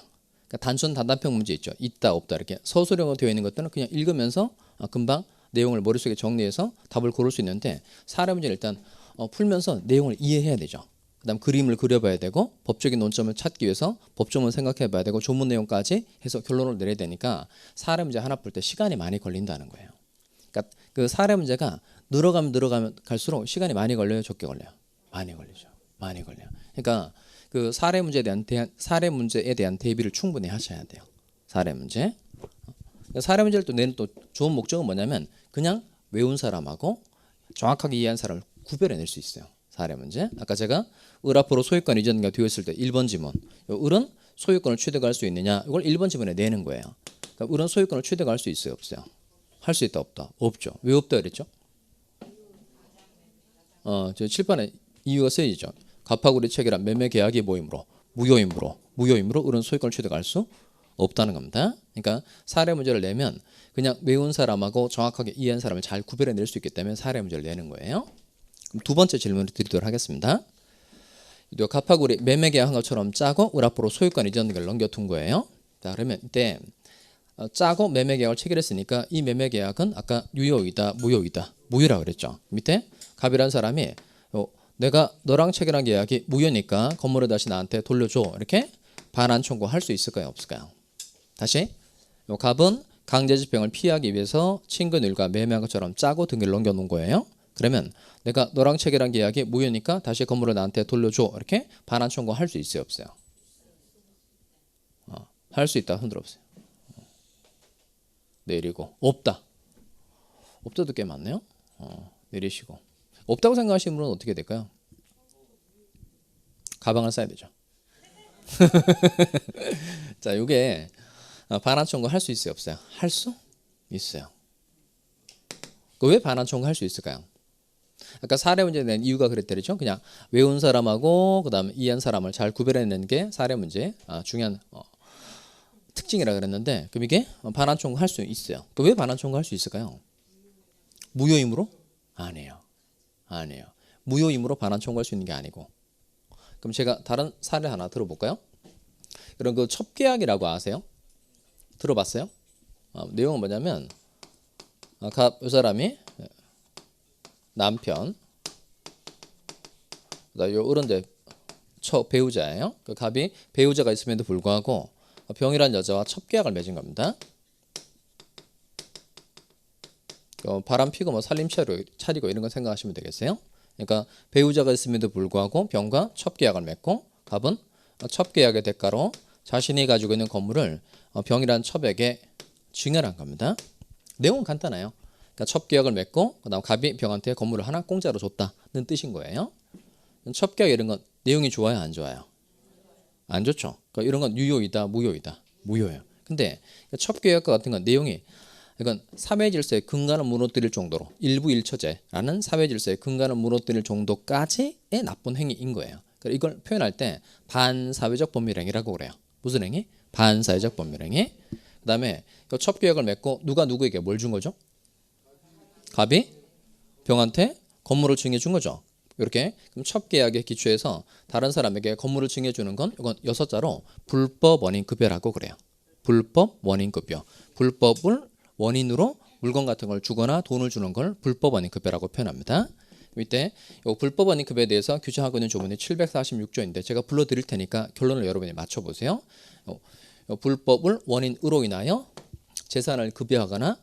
A: 그러니까 단순 단답형 문제 있죠. 있다 없다 이렇게 서술형으로 되어 있는 것들은 그냥 읽으면서 금방 내용을 머릿속에 정리해서 답을 고를 수 있는데 사례 문제는 일단 풀면서 내용을 이해해야 되죠. 그다음 그림을 그려봐야 되고 법적인 논점을 찾기 위해서 법조문 생각해봐야 되고 조문 내용까지 해서 결론을 내려야 되니까 사례 문제 하나 풀 때 시간이 많이 걸린다는 거예요. 그러니까 그 사례 문제가 늘어가면 갈수록 시간이 많이 걸려요, 적게 걸려요? 많이 걸리죠. 많이 걸려요. 그러니까 그 사례 문제에 대한 대비를 충분히 하셔야 돼요. 사례 문제. 사례 문제를 또 내는 또 좋은 목적은 뭐냐면 그냥 외운 사람하고 정확하게 이해한 사람을 구별해낼 수 있어요. 사례 문제. 아까 제가 을 앞으로 소유권 이전가 되었을 때 1번 지문. 을은 소유권을 취득할 수 있느냐? 이걸 1번 지문에 내는 거예요. 그러니까 을은 소유권을 취득할 수 있어요, 없어요? 할 수 있다, 없다? 없죠. 왜 없다 그랬죠? 저 칠판에 이유가 쓰여지죠. 갑하고리 체결한 매매 계약이 뭐이므로 무효이므로 을은 소유권을 취득할 수 없다는 겁니다. 그러니까 사례 문제를 내면 그냥 외운 사람하고 정확하게 이해한 사람을 잘 구별해낼 수 있기 때문에 사례 문제를 내는 거예요. 그럼 두 번째 질문을 드리도록 하겠습니다. 갑하고리 매매 계약한 것처럼 짜고 을 앞으로 소유권 이전 등을 넘겨둔 거예요. 자, 그러면 이때 짜고 매매 계약을 체결했으니까 이 매매 계약은 아까 유효이다 무효라 그랬죠. 밑에 갑이라는 사람이 내가 너랑 체결한 계약이 무효니까 건물을 다시 나한테 돌려줘 이렇게 반환 청구할 수 있을까요 없을까요? 다시 갑은 강제집행을 피하기 위해서 친근일과 매매한 것처럼 짜고 등기를 넘겨놓은 거예요. 그러면 내가 너랑 체결한 계약이 무효니까 다시 건물을 나한테 돌려줘 이렇게 반환 청구할 수 있어요 없어요? 할 수 있다. 손 들어보세요. 내리고 없다도 꽤 많네요. 내리시고 없다고 생각하시는 분은 어떻게 될까요? 가방을 싸야 되죠. 자, 이게 반환 청구 할 수 있어요 없어요? 할 수 있어요. 왜 반환 청구 할 수 있을까요? 아까 사례 문제에 낸 이유가 그랬더랬죠. 그냥 외운 사람하고 그다음에 이해한 사람을 잘 구별해내는 게 사례 문제의 중요한 특징이라 그랬는데 그럼 이게 반환 청구 할 수 있어요. 왜 반환 청구 할 수 있을까요? 무효이므로? 아니에요. 무효이므로 반환 청구할 수 있는 게 아니고. 그럼 제가 다른 사례 하나 들어볼까요? 그럼 그 첩계약이라고 아세요? 들어봤어요? 내용은 뭐냐면 이 사람이 남편, 요 어른데 배우자예요. 그 갑이 배우자가 있음에도 불구하고 병이란 여자와 첩계약을 맺은 겁니다. 바람 피고 뭐 살림 차리고 이런 거 생각하시면 되겠어요. 그러니까 배우자가 있음에도 불구하고 병과 첩계약을 맺고 갑은 첩계약의 대가로 자신이 가지고 있는 건물을 병이란 첩에게 증여한 겁니다. 내용은 간단해요. 그러니까 첩계약을 맺고 그다음 갑이 병한테 건물을 하나 공짜로 줬다는 뜻인 거예요. 첩계약 이런 건 내용이 좋아요, 안 좋아요? 안 좋죠. 그러니까 이런 건 유효이다, 무효이다, 무효예요. 근데 첩계약과 같은 건 내용이 이건 사회 질서의 근간을 무너뜨릴 정도로 일부 일처제라는 사회 질서의 근간을 무너뜨릴 정도까지의 나쁜 행위인 거예요. 그러니까 이걸 표현할 때 반사회적 법률행위라고 그래요. 무슨 행위? 반사회적 법률행위. 그다음에 첩계약을 맺고 누가 누구에게 뭘 준 거죠? 갑이 병한테 건물을 증여 준 거죠. 이렇게 그럼 첩계약의 기초에서 다른 사람에게 건물을 증여 주는 건 이건 6자로 불법 원인급여라고 그래요. 불법 원인급여. 불법을 원인으로 물건 같은 걸 주거나 돈을 주는 걸 불법 원인급여라고 표현합니다. 이때 이 불법 원인급여에 대해서 규정하고 있는 조문이 746조인데 제가 불러드릴 테니까 결론을 여러분이 맞춰보세요. 불법을 원인으로 인하여 재산을 급여하거나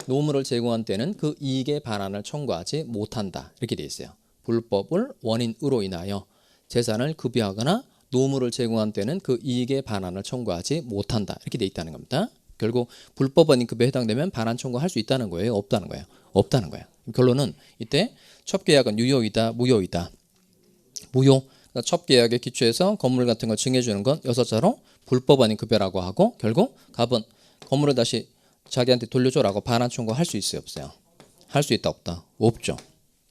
A: 노무를 제공한 때는 그 이익의 반환을 청구하지 못한다. 이렇게 되어 있어요. 불법을 원인으로 인하여 재산을 급여하거나 노무를 제공한 때는 그 이익의 반환을 청구하지 못한다. 이렇게 되어 있다는 겁니다. 결국 불법 원인급여에 해당되면 반환 청구할 수 있다는 거예요? 없다는 거예요? 없다는 거예요. 결론은 이때 첩계약은 유효이다, 무효이다. 무효. 그러니까 첩계약의 기초에서 건물 같은 걸 증여주는 건 6자로 불법 원인급여라고 하고 결국 갑은 건물을 다시 자기한테 돌려줘라고 반환 청구할 수 있어요, 없어요? 할 수 있다, 없다? 없죠.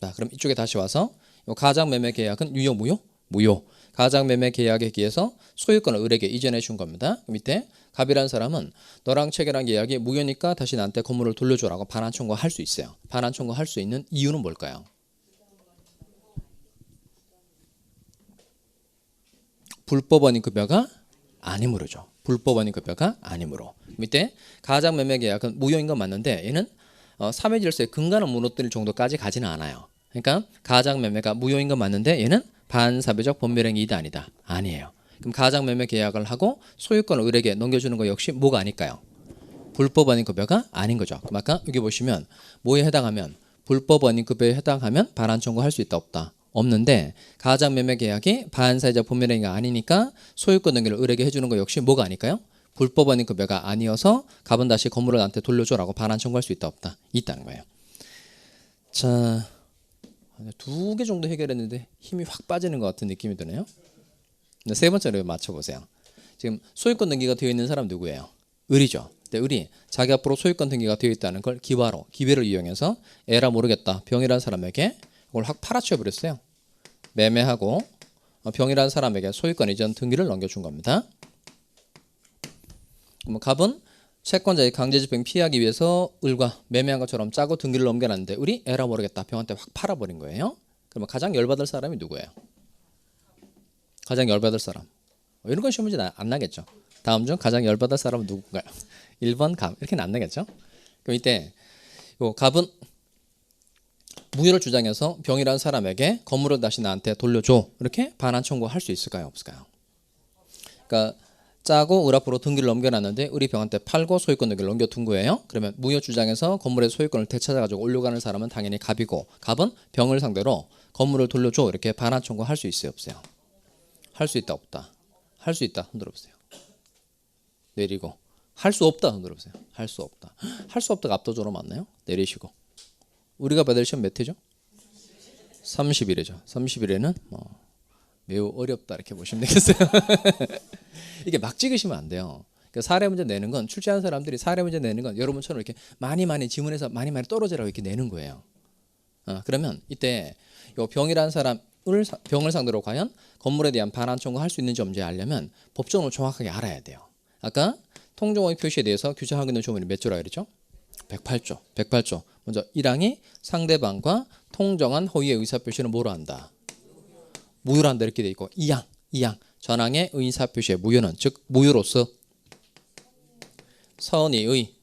A: 자, 그럼 이쪽에 다시 와서 가장매매 계약은 유효, 무효? 무효. 가장매매 계약에 기해서 소유권을 을에게 이전해 준 겁니다. 밑에 갑이라는 사람은 너랑 체결한 계약이 무효니까 다시 나한테 건물을 돌려줘라고 반환 청구할 수 있어요. 반환 청구할 수 있는 이유는 뭘까요? 불법 원인급여가 아니므로죠. 불법 원인급여가 아니므로. 밑에 가장매매 계약은 무효인 건 맞는데 얘는 사회 질서의 근간을 무너뜨릴 정도까지 가지는 않아요. 그러니까 가장매매가 무효인 건 맞는데 얘는 반사회적 법률행위이다, 아니다? 아니에요. 그럼 가장매매 계약을 하고 소유권을 을에게 넘겨주는 거 역시 뭐가 아닐까요? 불법 원인급여가 아닌 거죠. 그럼 아까 여기 보시면 뭐에 해당하면 불법 원인급여에 해당하면 반환 청구할 수 있다, 없다? 없는데 가장매매 계약이 반사회적 법률행위가 아니니까 소유권 넘기를 을에게 해주는 거 역시 뭐가 아닐까요? 불법 원인급여가 아니어서 갑은 다시 건물을 나한테 돌려줘라고 반환 청구할 수 있다, 없다? 있다는 거예요. 자, 2개 정도 해결했는데 힘이 확 빠지는 것 같은 느낌이 드네요. 세 번째로 맞춰보세요. 지금 소유권 등기가 되어 있는 사람 누구예요? 을이죠. 근데 을이 자기 앞으로 소유권 등기가 되어 있다는 걸 기회를 이용해서 에라 모르겠다 병이라는 사람에게 그걸 확 팔아치워 버렸어요. 매매하고 병이라는 사람에게 소유권 이전 등기를 넘겨준 겁니다. 그럼 갑은 채권자의 강제집행 피하기 위해서 을과 매매한 것처럼 짜고 등기를 넘겨놨는데 을이 에라 모르겠다 병한테 확 팔아버린 거예요. 그러면 가장 열받을 사람이 누구예요? 가장 열받을 사람. 이런 건 쉬운 문제 안 나겠죠. 다음 중 가장 열받을 사람은 누군가요? 1번 갑. 이렇게는 안 나겠죠. 그럼 이때 갑은 무효를 주장해서 병이라는 사람에게 건물을 다시 나한테 돌려줘. 이렇게 반환 청구할 수 있을까요? 없을까요? 그러니까 짜고 을 앞으로 등기를 넘겨놨는데 을이 병한테 팔고 소유권 등기를 넘겨둔 거예요. 그러면 무효 주장해서 건물의 소유권을 되찾아가지고 올려가는 사람은 당연히 갑이고 갑은 병을 상대로 건물을 돌려줘. 이렇게 반환 청구할 수 있어요? 없어요? 할 수 있다, 없다? 할 수 있다. 흔들어 보세요. 내리고. 할 수 없다. 흔들어 보세요. 할 수 없다. 할 수 없다가 압도적으로 맞나요? 내리시고. 우리가 받을 시험 몇 회죠? 30일이죠. 30일에는 매우 어렵다 이렇게 보시면 되겠어요. 이게 막 찍으시면 안 돼요. 그러니까 사례 문제 내는 건 출제한 사람들이 사례 문제 내는 건 여러분처럼 이렇게 많이 지문에서 많이 떨어지라고 이렇게 내는 거예요. 그러면 이때 요 병이라는 사람을 병을 상대로 과연 건물에 대한 반환 청구할 수 있는지 없는지 알려면 법정을 정확하게 알아야 돼요. 아까 통정호의 표시에 대해서 규정하고 있는 조문이 몇 조라 그랬죠? 108조. 108조. 먼저 1항이 상대방과 통정한 허위의 의사표시는 뭐로 한다? 무효로 한다 이렇게 돼 있고 2항 전항의 의사표시의 무효는 즉 무효로서 선의의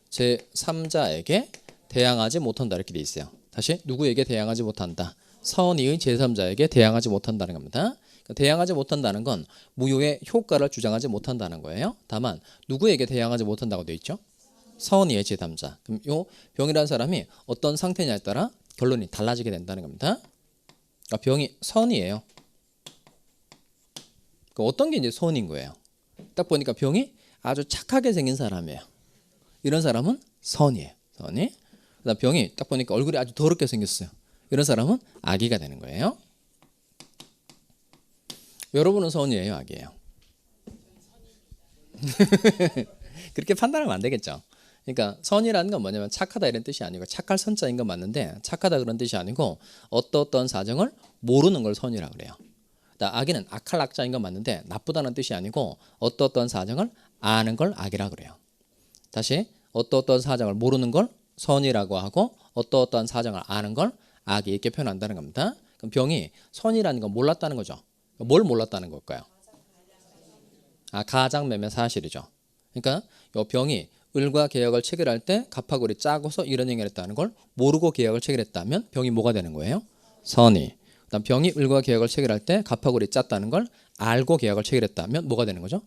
A: 제3자에게 대항하지 못한다 이렇게 돼 있어요. 다시 누구에게 대항하지 못한다? 선의의 제3자에게 대항하지 못한다는 겁니다. 그러니까 대항하지 못한다는 건 무효의 효과를 주장하지 못한다는 거예요. 다만 누구에게 대항하지 못한다고 돼 있죠? 선의의 제3자. 그럼 요 병이라는 사람이 어떤 상태냐에 따라 결론이 달라지게 된다는 겁니다. 그러니까 병이 선이에요. 그럼 어떤 게 이제 선인 거예요? 딱 보니까 병이 아주 착하게 생긴 사람이에요. 이런 사람은 선이에요. 선이. 그다음 병이 딱 보니까 얼굴이 아주 더럽게 생겼어요. 이런 사람은 악이가 되는 거예요. 여러분은 선이에요, 악이에요? 그렇게 판단하면 안 되겠죠. 그러니까 선이라는 건 뭐냐면 착하다 이런 뜻이 아니고 착할 선자인 건 맞는데 착하다 그런 뜻이 아니고 어떤 사정을 모르는 걸 선이라고 그래요. 악인은 악할 악자인 건 맞는데 나쁘다는 뜻이 아니고 어떤 사정을 아는 걸 악이라고 그래요. 다시 어떤 사정을 모르는 걸 선이라고 하고 어떤 사정을 아는 걸 악이 이렇게 표현한다는 겁니다. 그럼 병이 선이라는 건 몰랐다는 거죠. 뭘 몰랐다는 걸까요? 가장매매 사실이죠. 그러니까 이 병이 을과 계약을 체결할 때 갑하골이 짜고서 이런 행위를 했다는 걸 모르고 계약을 체결했다면 병이 뭐가 되는 거예요? 선이. 그다음 병이 을과 계약을 체결할 때 갑하골이 짰다는 걸 알고 계약을 체결했다면 뭐가 되는 거죠?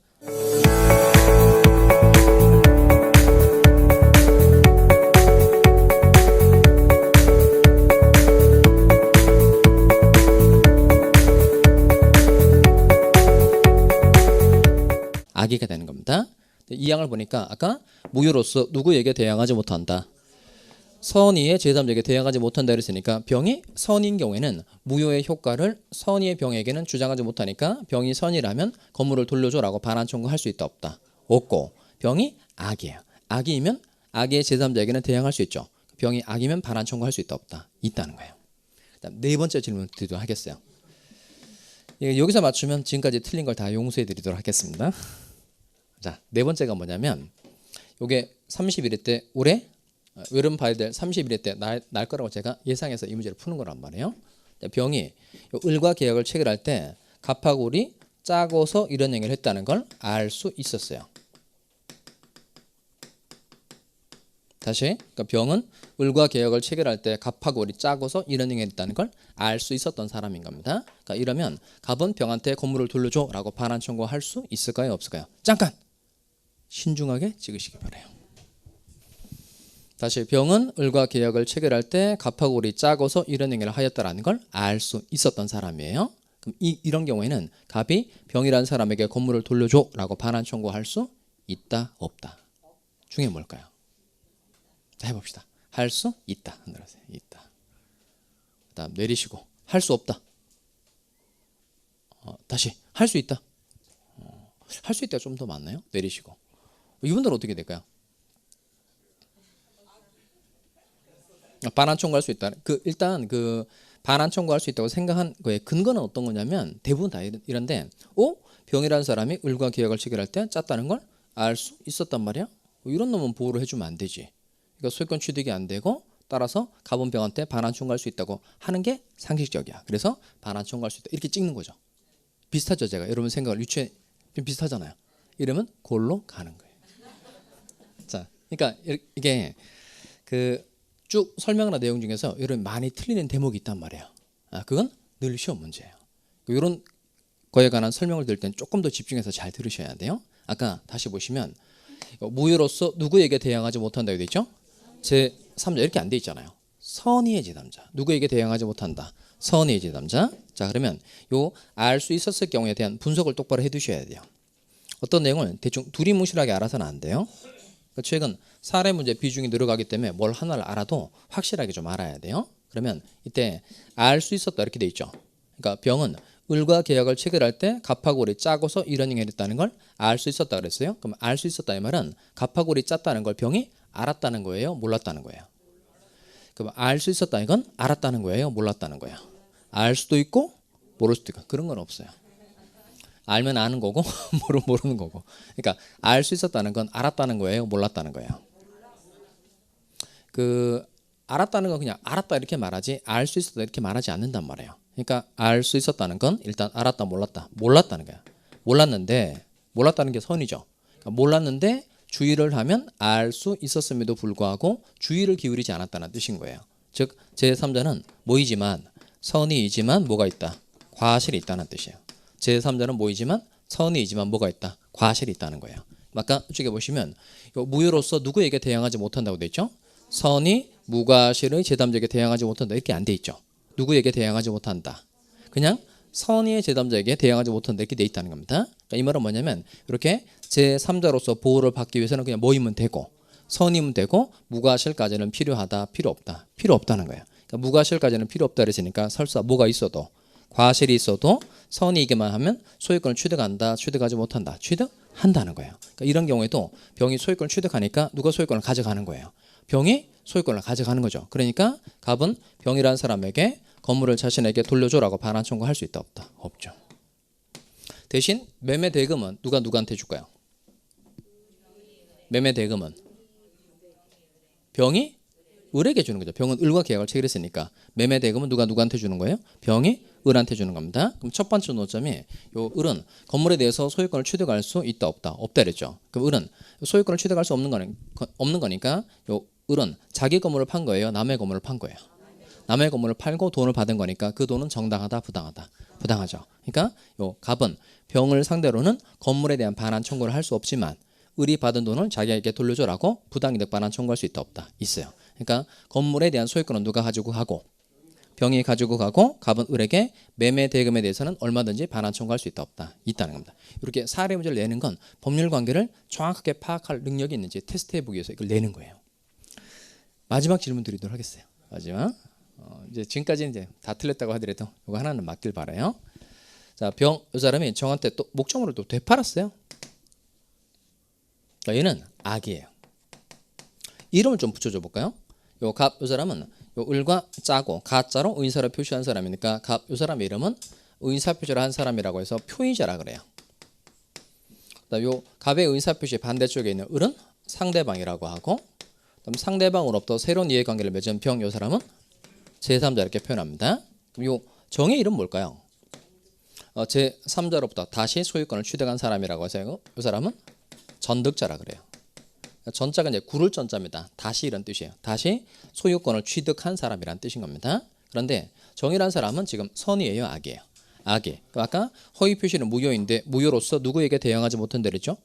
A: 악이가 되는 겁니다. 이 양을 보니까 아까 무효로서 누구에게 대항하지 못한다. 선의의 제3자에게 대항하지 못한다 그랬으니까 병이 선인 경우에는 무효의 효과를 선의의 병에게는 주장하지 못하니까 병이 선이라면 건물을 돌려줘라고 반환 청구할 수 있다 없다. 없고 병이 악이에요. 악이면 악의 제3자에게는 대항할 수 있죠. 병이 악이면 반환 청구할 수 있다 없다. 있다는 거예요. 그다음 네 번째 질문 드리도록 하겠어요. 여기서 맞추면 지금까지 틀린 걸 다 용서해 드리도록 하겠습니다. 자, 네 번째가 뭐냐면 요게 31회 때 올해 여러분 봐야 될 31회 때 날 거라고 제가 예상해서 이 문제를 푸는 거란 말이에요. 병이 을과 계약을 체결할 때 갑하골이 짜고서 이런 행위를 했다는 걸 알 수 있었어요. 다시 그러니까 병은 을과 계약을 체결할 때 갑하골이 짜고서 이런 행위를 했다는 걸 알 수 있었던 사람인 겁니다. 그러니까 이러면 갑은 병한테 건물을 돌려줘라고 반환 청구할 수 있을까요? 없을까요? 잠깐! 신중하게 찍으시기 바라요. 다시 병은 을과 계약을 체결할 때 갑하골이 짜고서 이런 행위를 하였다라는 걸 알 수 있었던 사람이에요. 그럼 이런 경우에는 갑이 병이라는 사람에게 건물을 돌려줘라고 반환 청구할 수 있다 없다. 중에 뭘까요? 자, 해봅시다. 할 수 있다. 흔들어주세요. 있다. 그다음 내리시고 할 수 없다. 다시 할 수 있다. 할 수 있다가 좀 더 많나요? 내리시고 이분들은 어떻게 될까요? 반환 청구할 수 있다. 일단 반환 청구할 수 있다고 생각한 거에 근거는 어떤 거냐면 대부분 다 이런데, 병이라는 사람이 을과 계약을 체결할 때 짰다는 걸 알 수 있었단 말이야. 이런 놈은 보호를 해주면 안 되지. 그러니까 소유권 취득이 안 되고 따라서 갑은 병한테 반환 청구할 수 있다고 하는 게 상식적이야. 그래서 반환 청구할 수 있다 이렇게 찍는 거죠. 비슷하죠, 제가 여러분 생각을 유추해 좀 비슷하잖아요. 이러면 골로 가는 거예요. 자, 그러니까 이게 쭉 설명한 내용 중에서 여러분 많이 틀리는 대목이 있단 말이에요. 그건 늘 시험 문제예요. 이런 거에 관한 설명을 들을 땐 조금 더 집중해서 잘 들으셔야 돼요. 아까 다시 보시면 무효로서 누구에게 대항하지 못한다고 되어 있죠? 제3자 이렇게 안 돼 있잖아요. 선의의 제3자. 누구에게 대항하지 못한다. 선의의 제3자. 자, 그러면 요 알 수 있었을 경우에 대한 분석을 똑바로 해 두셔야 돼요. 어떤 내용을 대충 두리뭉실하게 알아서는 안 돼요. 최근 사례 문제 비중이 늘어가기 때문에 뭘 하나를 알아도 확실하게 좀 알아야 돼요. 그러면 이때 알 수 있었다 이렇게 돼 있죠. 그러니까 병은 을과 계약을 체결할 때 갑하골이 짜고서 이런 행위를 했다는 걸 알 수 있었다 그랬어요. 그럼 알 수 있었다 이 말은 갑하골이 짰다는 걸 병이 알았다는 거예요? 몰랐다는 거예요? 그럼 알 수 있었다 이건 알았다는 거예요? 몰랐다는 거예요? 알 수도 있고 모를 수도 있고 그런 건 없어요. 알면 아는 거고 모르는 거고. 그러니까 알 수 있었다는 건 알았다는 거예요? 몰랐다는 거예요? 알았다는 건 그냥 알았다 이렇게 말하지 알 수 있었다 이렇게 말하지 않는단 말이에요. 그러니까 알 수 있었다는 건 일단 알았다 몰랐다는 거야. 몰랐다는 게 선이죠. 그러니까 몰랐는데 주의를 하면 알 수 있었음에도 불구하고 주의를 기울이지 않았다는 뜻인 거예요. 즉 제3자는 뭐이지만 선이이지만 뭐가 있다? 과실이 있다는 뜻이에요. 제3자는 뭐이지만 선이이지만 뭐가 있다? 과실이 있다는 거예요. 아까 이쪽에 보시면 요 무효로서 누구에게 대항하지 못한다고 돼 있죠? 선이 무과실의 제3자에게 대항하지 못한다 이렇게 안 돼 있죠. 누구에게 대항하지 못한다. 그냥 선의의 제3자에게 대항하지 못한다 이렇게 돼 있다는 겁니다. 그러니까 이 말은 뭐냐면 이렇게 제3자로서 보호를 받기 위해서는 그냥 뭐이면 되고 선이면 되고 무과실까지는 필요하다 필요 없다 필요 없다는 거예요. 그러니까 무과실까지는 필요 없다 그랬으니까 설사 뭐가 있어도 과실이 있어도 선이기만 하면 소유권을 취득한다 취득하지 못한다 취득한다는 거예요. 그러니까 이런 경우에도 병이 소유권을 취득하니까 누가 소유권을 가져가는 거예요. 병이 소유권을 가져가는 거죠. 그러니까 갑은 병이라는 사람에게 건물을 자신에게 돌려줘라고 반환 청구할 수 있다 없다? 없죠. 대신 매매 대금은 누가 누구한테 줄까요? 매매 대금은 병이 을에게 주는 거죠. 병은 을과 계약을 체결했으니까 매매 대금은 누가 누구한테 주는 거예요? 병이 을한테 주는 겁니다. 그럼 첫 번째 노점이 요 을은 건물에 대해서 소유권을 취득할 수 있다 없다? 없다 그랬죠. 그럼 을은 소유권을 취득할 수 없는 거니까 요 을은 자기 건물을 판 거예요? 남의 건물을 판 거예요? 남의 건물을 팔고 돈을 받은 거니까 그 돈은 정당하다 부당하다? 부당하죠. 그러니까 요 갑은 병을 상대로는 건물에 대한 반환 청구를 할 수 없지만 을이 받은 돈을 자기에게 돌려줘라고 부당이득 반환 청구할 수 있다 없다? 있어요. 그러니까 건물에 대한 소유권은 누가 가지고 가고 병이 가지고 가고 갑은 을에게 매매 대금에 대해서는 얼마든지 반환 청구할 수 있다 없다? 있다는 겁니다. 이렇게 사례 문제를 내는 건 법률 관계를 정확하게 파악할 능력이 있는지 테스트해 보기 위해서 이걸 내는 거예요. 마지막 질문 드리도록 하겠어요. 마지막 이제 지금까지는 이제 다 틀렸다고 하더라도 이거 하나는 맞길 바라요. 자, 병 이 사람이 정한테 또 목적물을 또 되팔았어요. 얘는 악이에요. 이름을 좀 붙여줘 볼까요? 요 갑 이 사람은 요 을과 짜고 가짜로 의인사를 표시한 사람이니까 갑 이 사람의 이름은 의인사 표시를 한 사람이라고 해서 표의자라 그래요. 요 갑의 의인사 표시 반대쪽에 있는 을은 상대방이라고 하고 그럼 상대방으로부터 새로운 이해관계를 맺은 병 이 사람은 제3자 이렇게 표현합니다. 그럼 요 정의 이름 뭘까요? 제3자로부터 다시 소유권을 취득한 사람이라고 해서 이 사람은 전득자라 그래요. 전자가 이제 구를 전자입니다. 다시 이런 뜻이에요. 다시 소유권을 취득한 사람이란 뜻인 겁니다. 그런데 정의란 사람은 지금 선이에요, 악이에요? 악이. 아까 허위 표시는 무효인데 무효로서 누구에게 대항하지 못한다 그랬죠?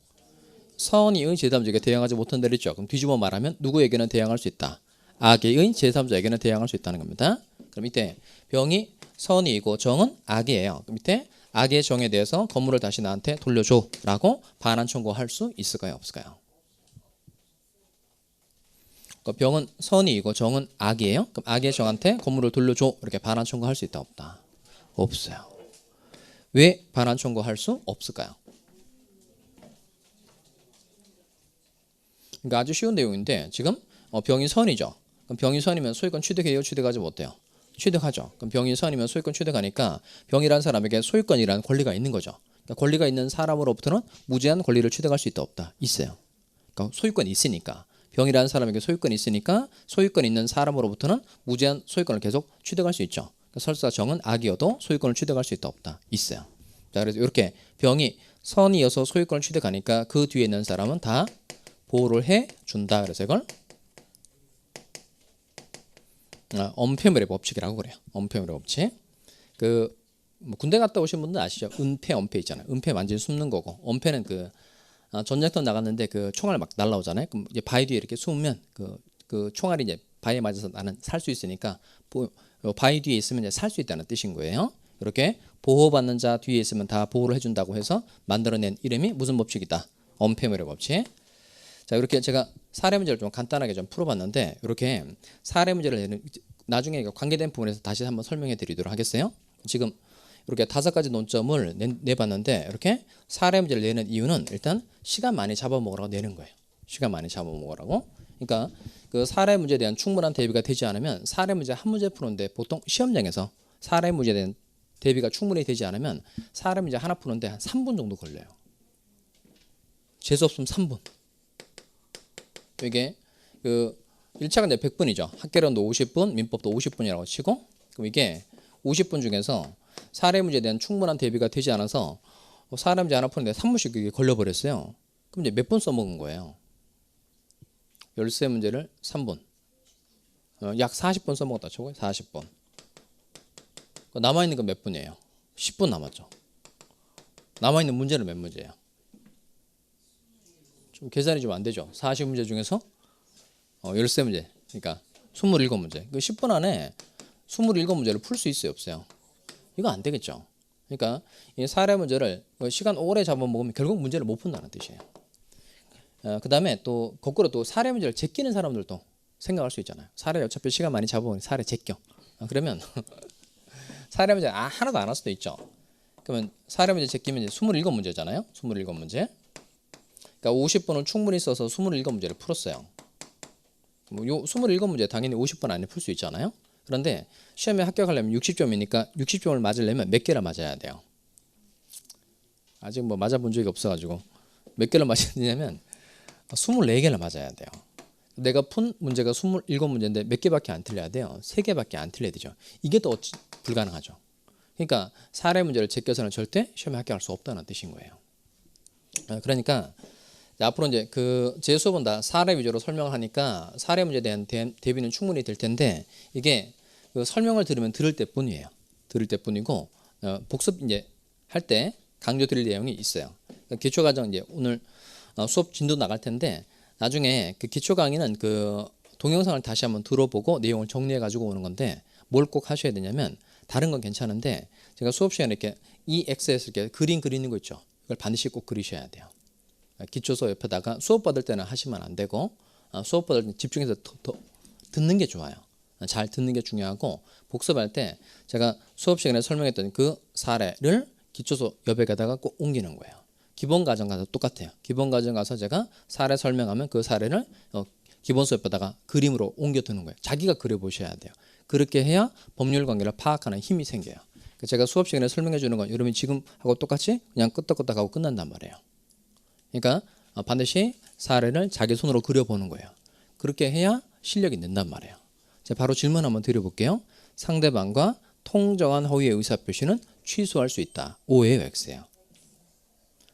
A: 선의의 제3자에게 대항하지 못한다 그랬죠? 그럼 뒤집어 말하면 누구에게는 대항할 수 있다? 악의 제3자에게는 대항할 수 있다는 겁니다. 그럼 이때 병이 선이고 정은 악이에요. 그럼 이때 악의 정에 대해서 건물을 다시 나한테 돌려줘라고 반환 청구할 수 있을까요? 없을까요? 병은 선이고 정은 악이에요. 그럼 악의 정한테 건물을 돌려줘 이렇게 반환 청구할 수 있다 없다? 없어요. 왜 반환 청구할 수 없을까요? 그러니까 아주 쉬운 내용인데 지금 병이 선이죠. 그럼 병이 선이면 소유권 취득해요? 취득하지 못해요? 취득하죠. 그럼 병이 선이면 소유권 취득하니까 병이라는 사람에게 소유권이라는 권리가 있는 거죠. 그러니까 권리가 있는 사람으로부터는 무제한 권리를 취득할 수 있다 없다? 있어요. 그러니까 소유권이 있으니까 병이라는 사람에게 소유권이 있으니까 소유권 있는 사람으로부터는 무제한 소유권을 계속 취득할 수 있죠. 그러니까 설사 정은 악이어도 소유권을 취득할 수 있다 없다? 있어요. 자, 그래서 이렇게 병이 선이어서 소유권을 취득하니까 그 뒤에 있는 사람은 다 보호를 해준다. 그래서 이걸 엄폐물의 법칙이라고 그래요. 엄폐물의 법칙. 뭐 군대 갔다 오신 분들 아시죠? 은폐, 엄폐 있잖아요. 은폐 완전히 숨는 거고, 엄폐는 전쟁터 나갔는데 그 총알 막 날라오잖아요. 그럼 이제 바위 뒤에 이렇게 숨으면 그 총알이 이제 바위에 맞아서 나는 살 수 있으니까 바위 뒤에 있으면 이제 살 수 있다는 뜻인 거예요. 이렇게 보호받는 자 뒤에 있으면 다 보호를 해준다고 해서 만들어낸 이름이 무슨 법칙이다? 엄폐물의 법칙. 자, 이렇게 제가 사례 문제를 좀 간단하게 좀 풀어봤는데 이렇게 사례 문제를 내는 나중에 관계된 부분에서 다시 한번 설명해 드리도록 하겠어요. 지금 이렇게 5가지 논점을 내봤는데 이렇게 사례 문제를 내는 이유는 일단 시간 많이 잡아먹으라고 내는 거예요. 시간 많이 잡아먹으라고. 그러니까 그 사례 문제에 대한 충분한 대비가 되지 않으면 사례 문제 한 문제 푸는데 보통 시험장에서 사례 문제에 대한 대비가 충분히 되지 않으면 사례 문제 하나 푸는데 한 3분 정도 걸려요. 재수 없으면 3분. 이게 1차가 이제 100분이죠. 학개론도 50분, 민법도 50분이라고 치고 그럼 이게 50분 중에서 사례 문제에 대한 충분한 대비가 되지 않아서 사례 문제 하나 푸는데 3분씩 그게 걸려버렸어요. 그럼 이제 몇 분 써먹은 거예요? 13문제를 3분. 약 40분 써먹었다 쳐고요. 40분. 남아있는 건 몇 분이에요? 10분 남았죠. 남아있는 문제는 몇 문제예요? 좀 계산이 좀 안 되죠. 40문제 중에서 13문제. 그러니까 27문제. 그 10분 안에 27문제를 풀 수 있어요, 없어요? 이거 안 되겠죠. 그러니까 이 사례 문제를 시간 오래 잡아먹으면 결국 문제를 못 푼다는 뜻이에요. 그다음에 또 거꾸로 또 사례 문제를 제끼는 사람들도 생각할 수 있잖아요. 사례 어차피 시간 많이 잡아보니 사례 제껴. 그러면 사례 문제 하나도 안 할 수도 있죠. 그러면 사례 문제 제끼면 이제 27문제잖아요. 27문제. 그러니까 50분을 충분히 써서 27문제를 풀었어요. 요 27문제 당연히 50분 안에 풀 수 있잖아요. 그런데 시험에 합격하려면 60점이니까 60점을 맞으려면 몇 개를 맞아야 돼요. 아직 뭐 맞아본 적이 없어가지고 몇 개를 맞아야 되냐면 24개를 맞아야 돼요. 내가 푼 문제가 27문제인데 몇 개밖에 안 틀려야 돼요. 3개밖에 안 틀려야 되죠. 이게 또 불가능하죠. 그러니까 사례 문제를 제껴서는 절대 시험에 합격할 수 없다는 뜻인 거예요. 그러니까 앞으로 이제 제 수업은 다 사례 위주로 설명을 하니까 사례 문제에 대한 대비는 충분히 될 텐데 이게 그 설명을 들으면 들을 때뿐이에요. 들을 때뿐이고 복습 이제 할 때 강조 드릴 내용이 있어요. 기초 과정 이제 오늘 수업 진도 나갈 텐데 나중에 그 기초 강의는 그 동영상을 다시 한번 들어보고 내용을 정리해 가지고 오는 건데 뭘 꼭 하셔야 되냐면 다른 건 괜찮은데 제가 수업 시간에 이렇게 EX에서 이렇게 그림 그리는 거 있죠. 이걸 반드시 꼭 그리셔야 돼요. 기초서 옆에다가 수업 받을 때는 하시면 안 되고 수업 받을 때 집중해서 더 듣는 게 좋아요. 잘 듣는 게 중요하고 복습할 때 제가 수업 시간에 설명했던 그 사례를 기초서 옆에다가 꼭 옮기는 거예요. 기본 과정 가서 똑같아요. 기본 과정 가서 제가 사례 설명하면 그 사례를 기본 수업에다가 그림으로 옮겨 두는 거예요. 자기가 그려보셔야 돼요. 그렇게 해야 법률 관계를 파악하는 힘이 생겨요. 제가 수업 시간에 설명해 주는 건 여러분이 지금 하고 똑같이 그냥 끄떡끄떡 하고 끝난단 말이에요. 그러니까 반드시 사례를 자기 손으로 그려보는 거예요. 그렇게 해야 실력이 는단 말이에요. 제가 바로 질문 한번 드려볼게요. 상대방과 통정한 허위의 의사표시는 취소할 수 있다. O예요, X예요?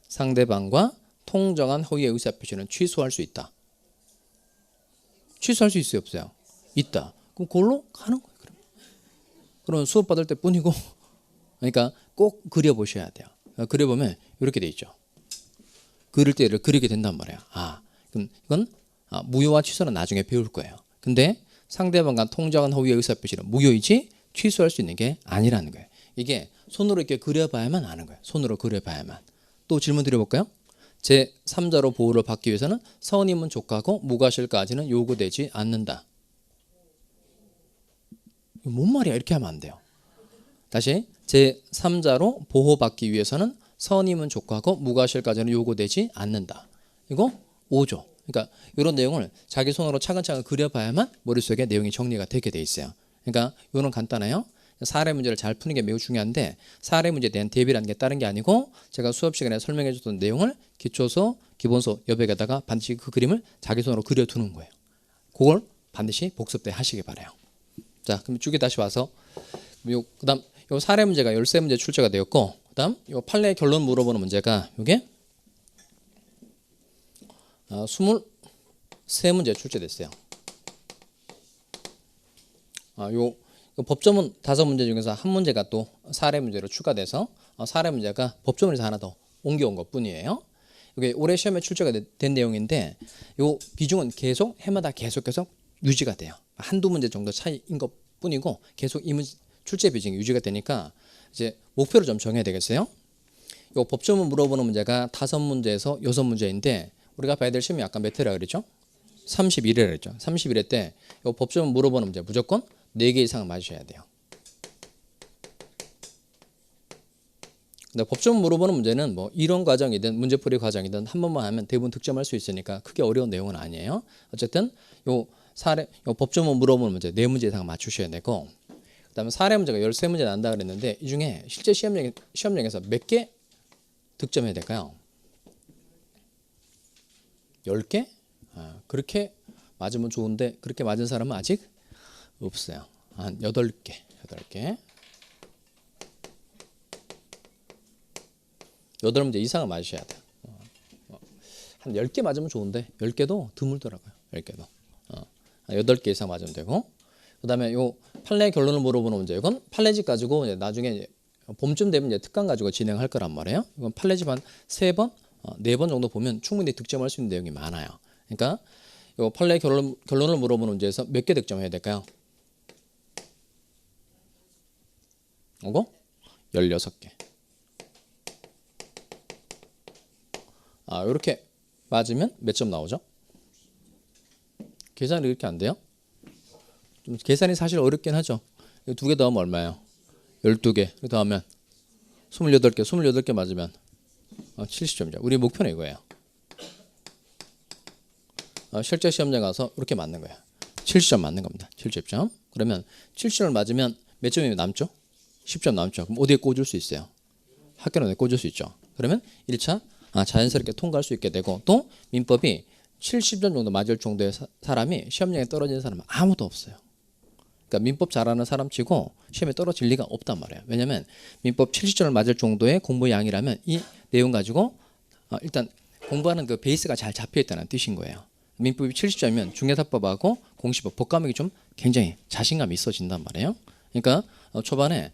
A: 상대방과 통정한 허위의 의사표시는 취소할 수 있다. 취소할 수 있어요, 없어요? 있다. 그럼 그걸로 가는 거예요. 그럼 수업 받을 때 뿐이고 그러니까 꼭 그려보셔야 돼요. 그려보면 이렇게 돼 있죠. 그릴 때를 그리게 된단 말이에요. 그럼 이건 무효와 취소는 나중에 배울 거예요. 근데 상대방과 통정한 허위의 의사표시는 무효이지 취소할 수 있는 게 아니라는 거예요. 이게 손으로 이렇게 그려봐야만 아는 거예요. 손으로 그려봐야만. 또 질문 드려볼까요? 제3자로 보호를 받기 위해서는 선임은 족하고 무과실까지는 요구되지 않는다. 뭔 말이야? 이렇게 하면 안 돼요. 다시 제3자로 보호받기 위해서는 선임은 족하고 무과실까지는 요구되지 않는다. 이거 5조. 그러니까 이런 내용을 자기 손으로 차근차근 그려봐야만 머릿속에 내용이 정리가 되게 돼 있어요. 그러니까 이거는 간단해요. 사례 문제를 잘 푸는 게 매우 중요한데 사례 문제에 대한 대비라는 게 다른 게 아니고 제가 수업 시간에 설명해 줬던 내용을 기초서, 기본서 옆에다가 반드시 그 그림을 자기 손으로 그려두는 거예요. 그걸 반드시 복습 때 하시기 바라요. 자, 그럼 쭉이 다시 와서 그다음 요 사례 문제가 13문제 출제가 되었고 그다음 요 판례 결론 물어보는 문제가 요게 23문제 출제됐어요. 요 법조문 5문제 중에서 한 문제가 또 사례 문제로 추가돼서 사례 문제가 법조문에서 하나 더 옮겨온 것 뿐이에요. 이게 올해 시험에 출제가 된 내용인데 요 비중은 계속 해마다 계속 유지가 돼요. 한두 문제 정도 차이인 것 뿐이고 계속 이 문제 출제 비중이 유지가 되니까 이제 목표를 좀 정해야 되겠어요. 요 법조문 물어보는 문제가 5문제에서 6문제인데 우리가 봐야 될 시험이 아까 몇 회라 그랬죠? 31회라 그랬죠. 31회 때 요 법조문 물어보는 문제 무조건 4개 이상 맞으셔야 돼요. 근데 법조문 물어보는 문제는 뭐 이론 과정이든 문제풀이 과정이든 한 번만 하면 대부분 득점할 수 있으니까 크게 어려운 내용은 아니에요. 어쨌든 요 법조문 물어보는 문제 4문제 이상 맞추셔야 되고 그다음에 사례 문제가 13문제 난다 그랬는데 이 중에 실제 시험장에서 몇 개 득점해야 될까요? 10개? 그렇게 맞으면 좋은데 그렇게 맞은 사람은 아직 없어요. 한 8개. 8문제 이상을 맞으셔야 돼요. 한 10개 맞으면 좋은데 10개도 드물더라고요. 10개도. 8개 이상 맞으면 되고 그다음에 요 판례 결론을 물어보는 문제. 이건 판례집 가지고 이제 나중에 이제 봄쯤 되면 이제 특강 가지고 진행할 거란 말이에요. 이건 판례집 한 3번 4번 정도 보면 충분히 득점할 수 있는 내용이 많아요. 그러니까 이 판례 결론을 물어보는 문제에서 몇 개 득점해야 될까요? 이거 16개. 이렇게 맞으면 몇 점 나오죠? 계산이 이렇게 안 돼요? 좀 계산이 사실 어렵긴 하죠. 2개 더하면 얼마예요? 12개. 더하면 28개. 28개 맞으면 70점이죠. 우리 목표는 이거예요. 실제 시험장 가서 이렇게 맞는 거예요. 70점 맞는 겁니다. 70점. 그러면 70점을 맞으면 몇 점이 남죠? 10점 남죠. 그럼 어디에 꽂을 수 있어요? 학교론에 꽂을 수 있죠. 그러면 1차 자연스럽게 통과할 수 있게 되고, 또 민법이 70점 정도 맞을 정도의 사람이 시험장에 떨어지는 사람은 아무도 없어요. 그러니까 민법 잘하는 사람 치고 시험에 떨어질 리가 없단 말이에요. 왜냐하면 민법 70점을 맞을 정도의 공부 양이라면 이 내용 가지고 일단 공부하는 그 베이스가 잘 잡혀 있다는 뜻인 거예요. 민법이 70점이면 중개사법하고 공시법, 법과목이 좀 굉장히 자신감이 있어진단 말이에요. 그러니까 초반에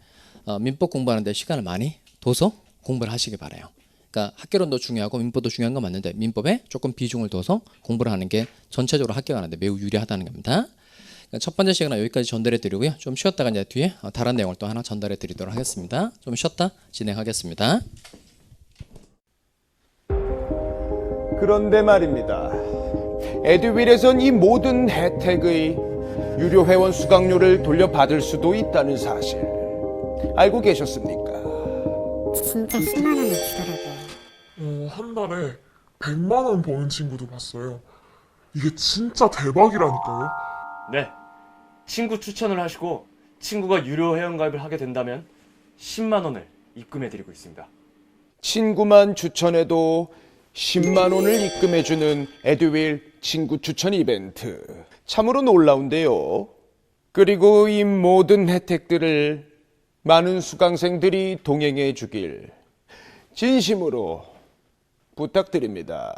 A: 민법 공부하는데 시간을 많이 둬서 공부를 하시기 바라요. 그러니까 학개론도 중요하고 민법도 중요한 건 맞는데 민법에 조금 비중을 둬서 공부를 하는 게 전체적으로 합격하는데 매우 유리하다는 겁니다. 첫 번째 시간은 여기까지 전달해 드리고요. 좀 쉬었다가 이제 뒤에 다른 내용을 또 하나 전달해 드리도록 하겠습니다. 좀 쉬었다 진행하겠습니다.
C: 그런데 말입니다. 에듀윌에선 이 모든 혜택의 유료 회원 수강료를 돌려받을 수도 있다는 사실 알고 계셨습니까?
D: 진짜 10만 원을 주더라고요.
E: 한 달에 100만 원 버는 친구도 봤어요. 이게 진짜 대박이라니까요.
F: 네, 친구 추천을 하시고 친구가 유료 회원가입을 하게 된다면 10만 원을 입금해드리고 있습니다.
C: 친구만 추천해도 10만 원을 입금해주는 에듀윌 친구 추천 이벤트. 참으로 놀라운데요. 그리고 이 모든 혜택들을 많은 수강생들이 동행해 주길 진심으로 부탁드립니다.